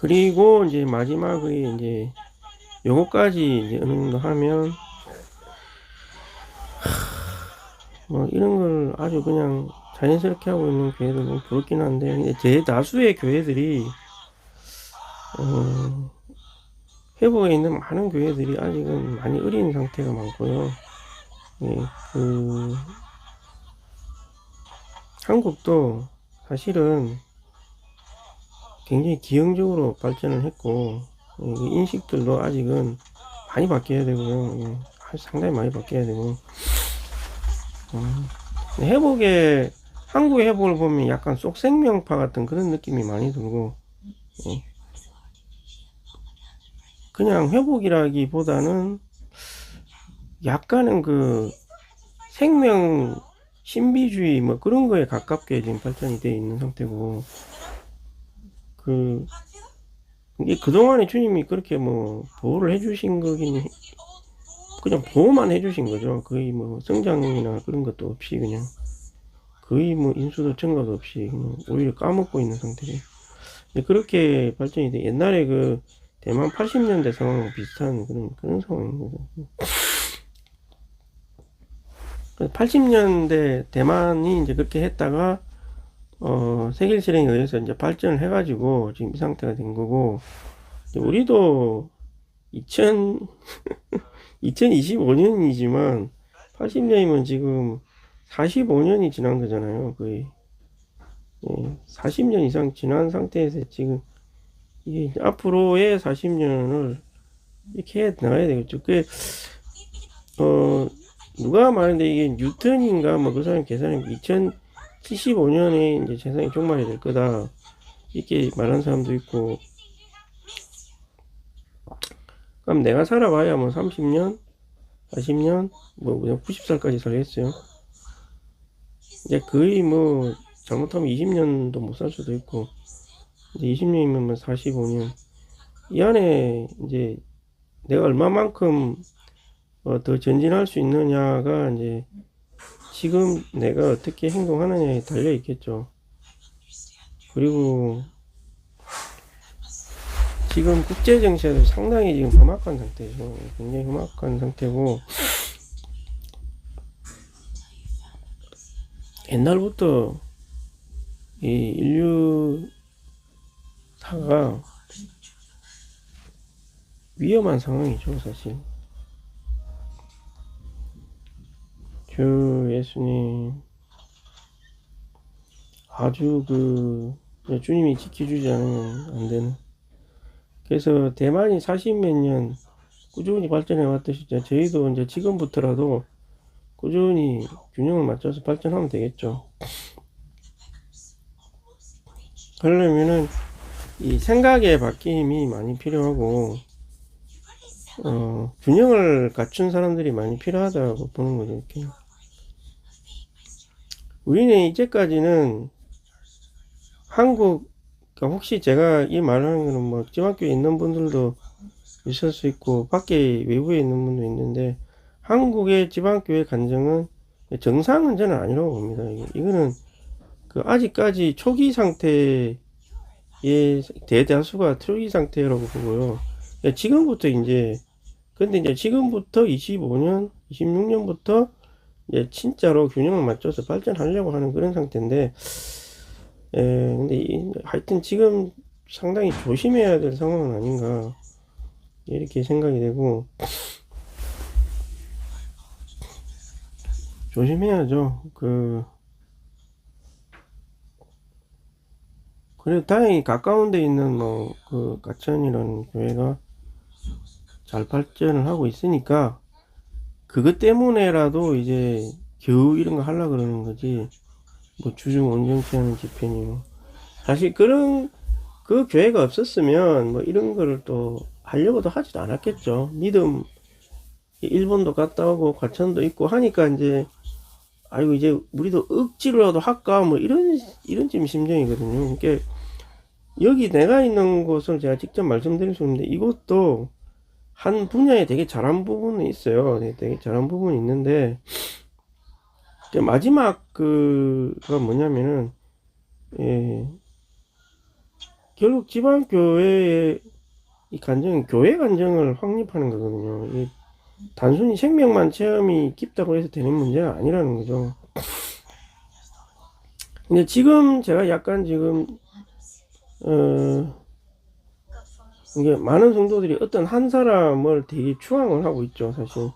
그리고 이제 마지막에 이제 요거까지 이제 어느 정도 하면 뭐 이런 걸 아주 그냥 자연스럽게 하고 있는 교회들은 부럽긴 한데 대다수의 교회들이 회복에 있는 많은 교회들이 아직은 많이 어린 상태가 많고요. 예, 한국도 사실은 굉장히 기형적으로 발전을 했고 인식들도 아직은 많이 바뀌어야 되고요. 상당히 많이 바뀌어야 되고 회복에 한국의 회복을 보면 약간 쏙생명파 같은 그런 느낌이 많이 들고 그냥 회복이라기보다는 약간은 그 생명 신비주의 뭐 그런 거에 가깝게 지금 발전이 되어 있는 상태고 이게 그동안에 주님이 그렇게 뭐 보호를 해주신 거긴 그냥 보호만 해주신 거죠. 거의 뭐 성장이나 그런 것도 없이 그냥 거의 뭐 인수도 증가도 없이 그냥 오히려 까먹고 있는 상태로 그렇게 발전이 돼. 옛날에 그 대만 80년대 상황과 비슷한 그런 상황인 거죠. 80년대 대만이 이제 그렇게 했다가 세계 실행에 의해서 이제 발전을 해가지고 지금 이 상태가 된 거고, 우리도 2025년이지만 80년이면 지금 45년이 지난 거잖아요. 거의 40년 이상 지난 상태에서 지금 이게 이제 앞으로의 40년을 이렇게 해 나가야 되겠죠. 누가 말했는데 이게 뉴턴인가 뭐 그 사람 계산이 2075년에 이제 세상이 종말이 될 거다 이렇게 말하는 사람도 있고, 그럼 내가 살아봐야 뭐 30년, 40년, 뭐 그냥 90살까지 살겠어요. 이제 거의 뭐 잘못하면 20년도 못 살 수도 있고, 이제 20년이면 뭐 45년 이 안에 이제 내가 얼마만큼 더 전진할 수 있느냐가 이제 지금 내가 어떻게 행동하느냐에 달려 있겠죠. 그리고 지금 국제 정세도 상당히 지금 험악한 상태죠. 굉장히 험악한 상태고, 옛날부터 이 인류사가 위험한 상황이죠, 사실. 주 예수님 아주 주님이 지켜주지 않으면 안 되는. 그래서 대만이 40몇 년 꾸준히 발전해 왔듯이 저희도 이제 지금부터라도 꾸준히 균형을 맞춰서 발전하면 되겠죠. 그러려면은 이 생각의 바뀜이 많이 필요하고, 균형을 갖춘 사람들이 많이 필요하다고 보는 거죠, 이렇게. 우리는 이제까지는 한국, 그러니까 혹시 제가 이 말하는 거는 뭐 지방교에 있는 분들도 있을 수 있고 밖에 외부에 있는 분도 있는데, 한국의 지방교회 간증은 정상은 저는 아니라고 봅니다. 이거는 아직까지 초기 상태의 대다수가 초기 상태라고 보고요. 지금부터 근데 이제 지금부터 25년, 26년부터 이제 진짜로 균형을 맞춰서 발전하려고 하는 그런 상태인데, 근데 하여튼 지금 상당히 조심해야 될 상황은 아닌가 이렇게 생각이 되고, 조심해야죠. 그래도 다행히 가까운 데 있는 가천이라는 교회가 잘 발전을 하고 있으니까 그것 때문에라도 이제 겨우 이런 거 하려고 그러는 거지, 뭐 주중 온전치 않은 집회니 사실 그 교회가 없었으면 뭐 이런 거를 또 하려고도 하지도 않았겠죠. 믿음, 일본도 갔다 오고 과천도 있고 하니까 이제 아이고 이제 우리도 억지로라도 할까 뭐 이런 지금 심정이거든요. 그러니까 여기 내가 있는 곳을 제가 직접 말씀드릴 수 있는데, 이것도 한 분야에 되게 잘한 부분이 있어요. 되게 잘한 부분이 있는데, 마지막 가 뭐냐면은, 결국 지방교회의 이 간증은 교회 간증을 확립하는 거거든요. 단순히 생명만 체험이 깊다고 해서 되는 문제가 아니라는 거죠. 근데 지금 제가 약간 이게 많은 성도들이 어떤 한 사람을 되게 추앙을 하고 있죠, 사실.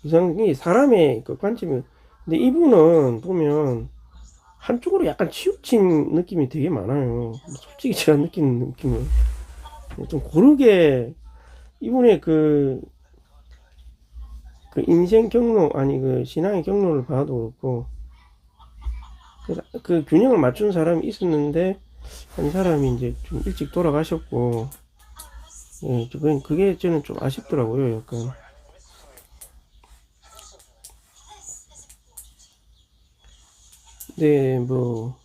이상이 사람의 관점이. 근데 이분은 보면 한쪽으로 약간 치우친 느낌이 되게 많아요. 솔직히 제가 느끼는 느낌은 좀 고르게 이분의 인생 경로, 아니 신앙의 경로를 봐도 그렇고, 균형을 맞춘 사람이 있었는데 한 사람이 이제 좀 일찍 돌아가셨고, 그게 저는 좀 아쉽더라고요, 약간. 네, 뭐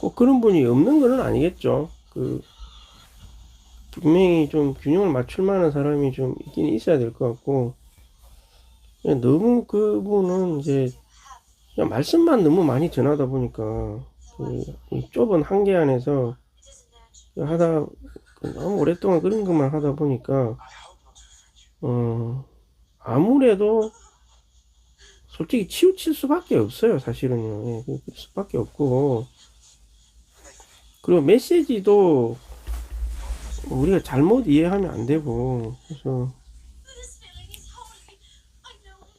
꼭 그런 분이 없는 건 아니겠죠. 분명히 좀 균형을 맞출 만한 사람이 좀 있긴 있어야 될 것 같고, 너무 그분은 이제 그냥 말씀만 너무 많이 전하다 보니까 이 좁은 한계 안에서 하다 너무 오랫동안 그런 것만 하다 보니까 아무래도 솔직히 치우칠 수밖에 없어요. 사실은요. 예, 그럴 수밖에 없고 그리고 메시지도 우리가 잘못 이해하면 안 되고 그래서 This feeling is holy. I know it.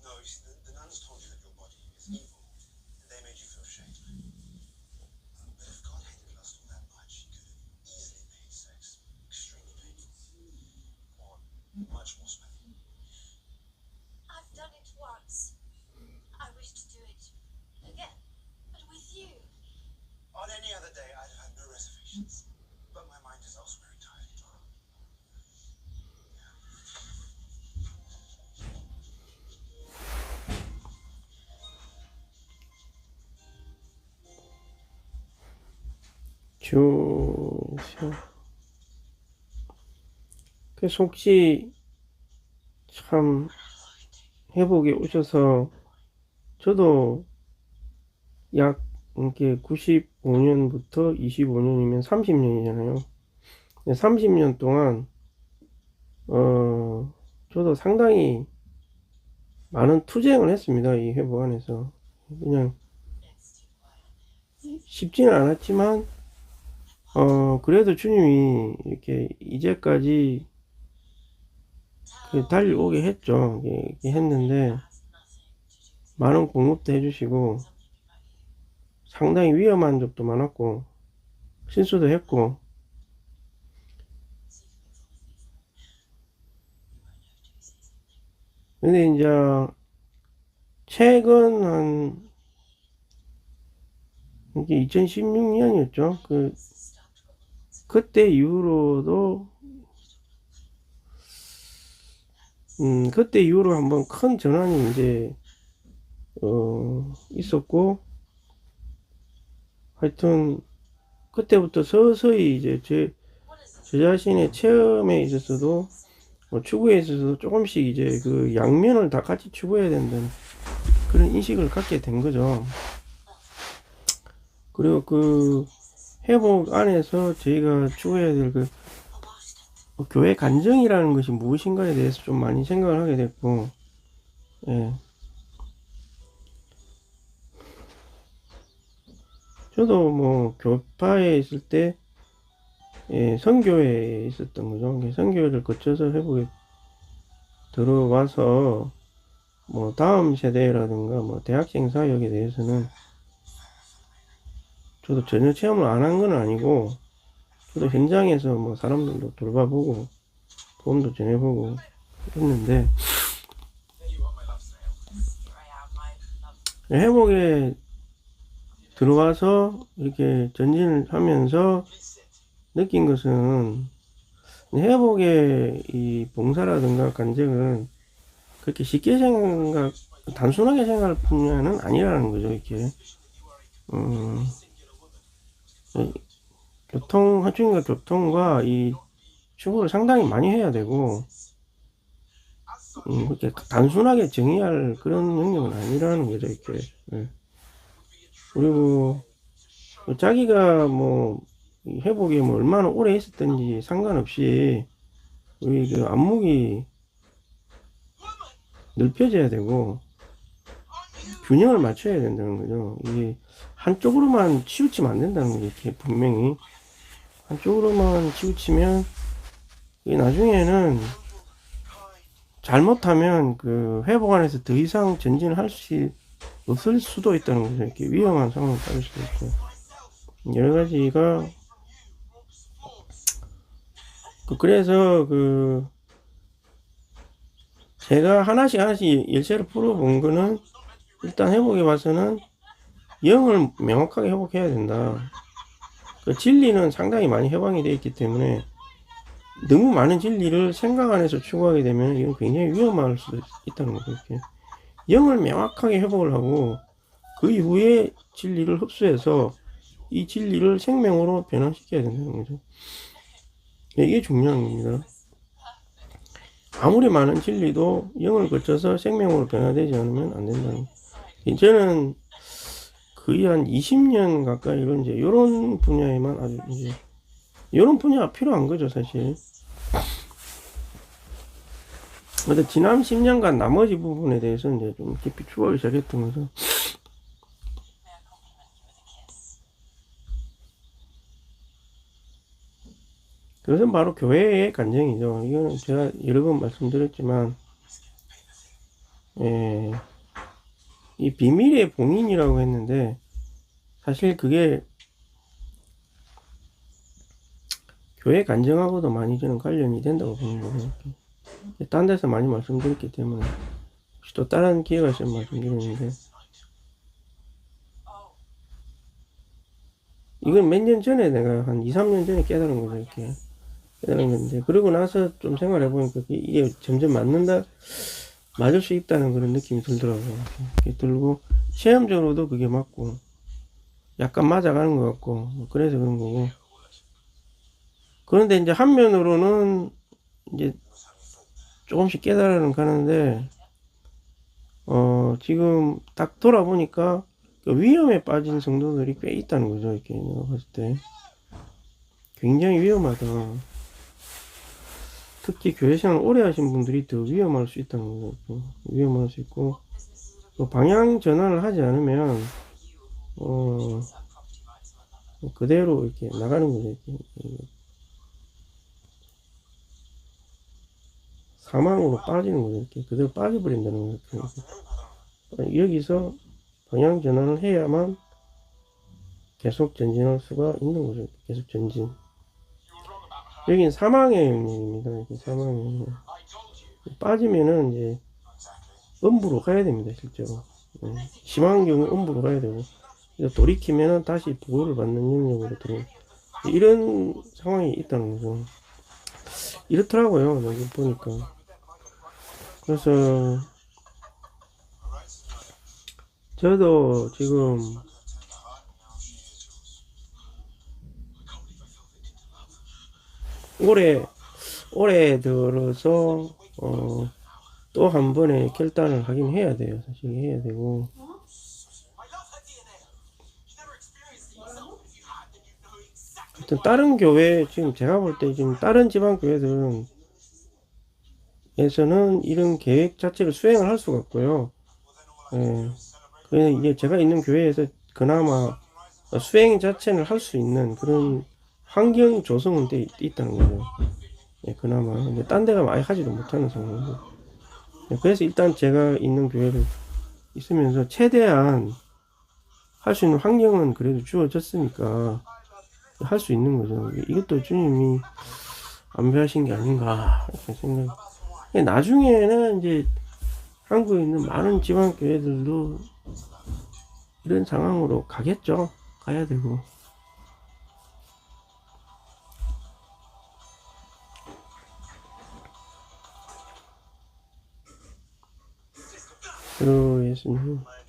No, you see, the nuns told you that your body is evil, and they made you feel shame. But if God hated lust all that much, he could have easily made sex extremely painful, or much more smelly. I've done it once. I wish to do it again, but with you. On any other day, I'd have had no reservations, but my mind is elsewhere entirely. 그래서 혹시 참 회복에 오셔서 저도 약 이렇게 95년부터 25년이면 30년이잖아요. 30년 동안 저도 상당히 많은 투쟁을 했습니다. 이 회복 안에서 그냥 쉽지는 않았지만 그래도 주님이 이렇게 이제까지 달려오게 했죠. 이렇게 했는데 많은 공급도 해주시고 상당히 위험한 적도 많았고 실수도 했고 근데 이제 최근 한 이게 2016년이었죠. 그때 이후로도 그때 이후로 한번 큰 전환이 이제 있었고 하여튼 그때부터 서서히 이제 제 자신의 체험에 있어서도 추구에 있어서도 조금씩 이제 그 양면을 다 같이 추구해야 된다는 그런 인식을 갖게 된 거죠. 그리고 그 회복 안에서 저희가 추구해야 될 그 교회 간증이라는 것이 무엇인가에 대해서 좀 많이 생각을 하게 됐고, 예. 저도 뭐 교파에 있을 때 예, 선교회에 있었던 거죠. 선교회를 거쳐서 회복에 들어와서 뭐 다음 세대라든가 뭐 대학생 사역에 대해서는 저도 전혀 체험을 안 한 건 아니고 저도 현장에서 뭐 사람들도 돌봐보고 도움도 전해보고 했는데 회복에 들어와서 이렇게 전진을 하면서 느낀 것은 회복의 이 봉사라든가 간증은 그렇게 쉽게 단순하게 생각할 분야는 아니라는 거죠. 이렇게 하중인과 교통과 이 추구를 상당히 많이 해야 되고 그렇게 단순하게 정의할 그런 능력은 아니라는 거죠. 이렇게 그리고 자기가 뭐 회복에 뭐 얼마나 오래 있었든지 상관없이 우리 그 안목이 넓혀져야 되고 균형을 맞춰야 된다는 거죠. 이게 한쪽으로만 치우치면 안 된다는 거죠. 이렇게 분명히 한쪽으로만 치우치면 이게 나중에는 잘못하면 그 회복 안에서 더 이상 전진할 수 없을 수도 있다는 거죠. 이렇게 위험한 상황이 따를 수도 있고 여러 가지가 그래서 제가 하나씩 열쇠를 풀어본 거는 일단 회복해 봐서는 영을 명확하게 회복해야 된다. 그 진리는 상당히 많이 해방이 되어 있기 때문에 너무 많은 진리를 생각 안에서 추구하게 되면 이건 굉장히 위험할 수도 있다는 거죠. 이렇게 영을 명확하게 회복을 하고 그 이후에 진리를 흡수해서 이 진리를 생명으로 변화시켜야 된다는 거죠. 이게 중요한 겁니다. 아무리 많은 진리도 영을 거쳐서 생명으로 변화되지 않으면 안 된다는. 저는 거의 한 20년 가까이 이제 이런 분야에만 아주 이제 이런 분야가 필요한 거죠, 사실. 근데 지난 10년간 나머지 부분에 대해서 이제 좀 깊이 추가하기 시작했던 거죠. 그것은 바로 교회의 간증이죠. 이거는 제가 여러 번 말씀드렸지만, 이 비밀의 봉인이라고 했는데, 사실 그게 교회 간증하고도 많이 저는 관련이 된다고 보는 거예요. 딴 데서 많이 말씀드렸기 때문에, 혹시 또 다른 기회가 있으면 말씀드리는데, 이건 몇 년 전에 내가 한 2, 3년 전에 깨달은 거죠, 이렇게. 깨달은 건데, 그러고 나서 좀 생활해보니까 이게 점점 맞을 수 있다는 그런 느낌이 들더라고요. 이렇게 들고, 시험적으로도 그게 맞고, 약간 맞아가는 것 같고, 뭐 그래서 그런 거고. 그런데 이제 한면으로는 이제 조금씩 깨달아는 가는데, 지금 딱 돌아보니까 그 위험에 빠진 성도들이 꽤 있다는 거죠, 이렇게 내가 봤을 때. 굉장히 위험하다. 특히 교회 생활 오래 하신 분들이 더 위험할 수 있다는 거죠. 위험할 수 있고, 방향 전환을 하지 않으면, 그대로 이렇게 나가는 거죠. 이렇게. 사망으로 빠지는 거죠. 이렇게 그대로 빠져버린다는 거죠. 여기서 방향 전환을 해야만 계속 전진할 수가 있는 거죠. 계속 전진. 여기는 사망의 영역입니다. 이렇게 사망의 영역. 빠지면은 이제 음부로 가야 됩니다, 실제로. 심한 경우 음부로 가야 되고, 돌이키면은 다시 보호를 받는 영역으로 들어오고, 이런 상황이 있다는 거죠. 이렇더라고요, 여기 보니까. 그래서, 저도 지금, 올해 들어서, 또 한 번의 결단을 하긴 해야 돼요. 사실 해야 되고. 하여튼 다른 교회, 지금 제가 볼 때 지금 다른 지방 교회들은 에서는 이런 계획 자체를 수행을 할 수가 없고요. 그래서 이게 제가 있는 교회에서 그나마 수행 자체를 할 수 있는 그런 환경 조성은 돼 있다는 거죠. 그나마. 근데 딴 데가 많이 하지도 못하는 상황이고. 그래서 일단 제가 있는 교회를 있으면서 최대한 할 수 있는 환경은 그래도 주어졌으니까 할 수 있는 거죠. 이것도 주님이 안배하신 게 아닌가 이렇게 생각. 나중에는 이제 한국에 있는 많은 지방 교회들도 이런 상황으로 가겠죠. 가야 되고. 그러겠습니다.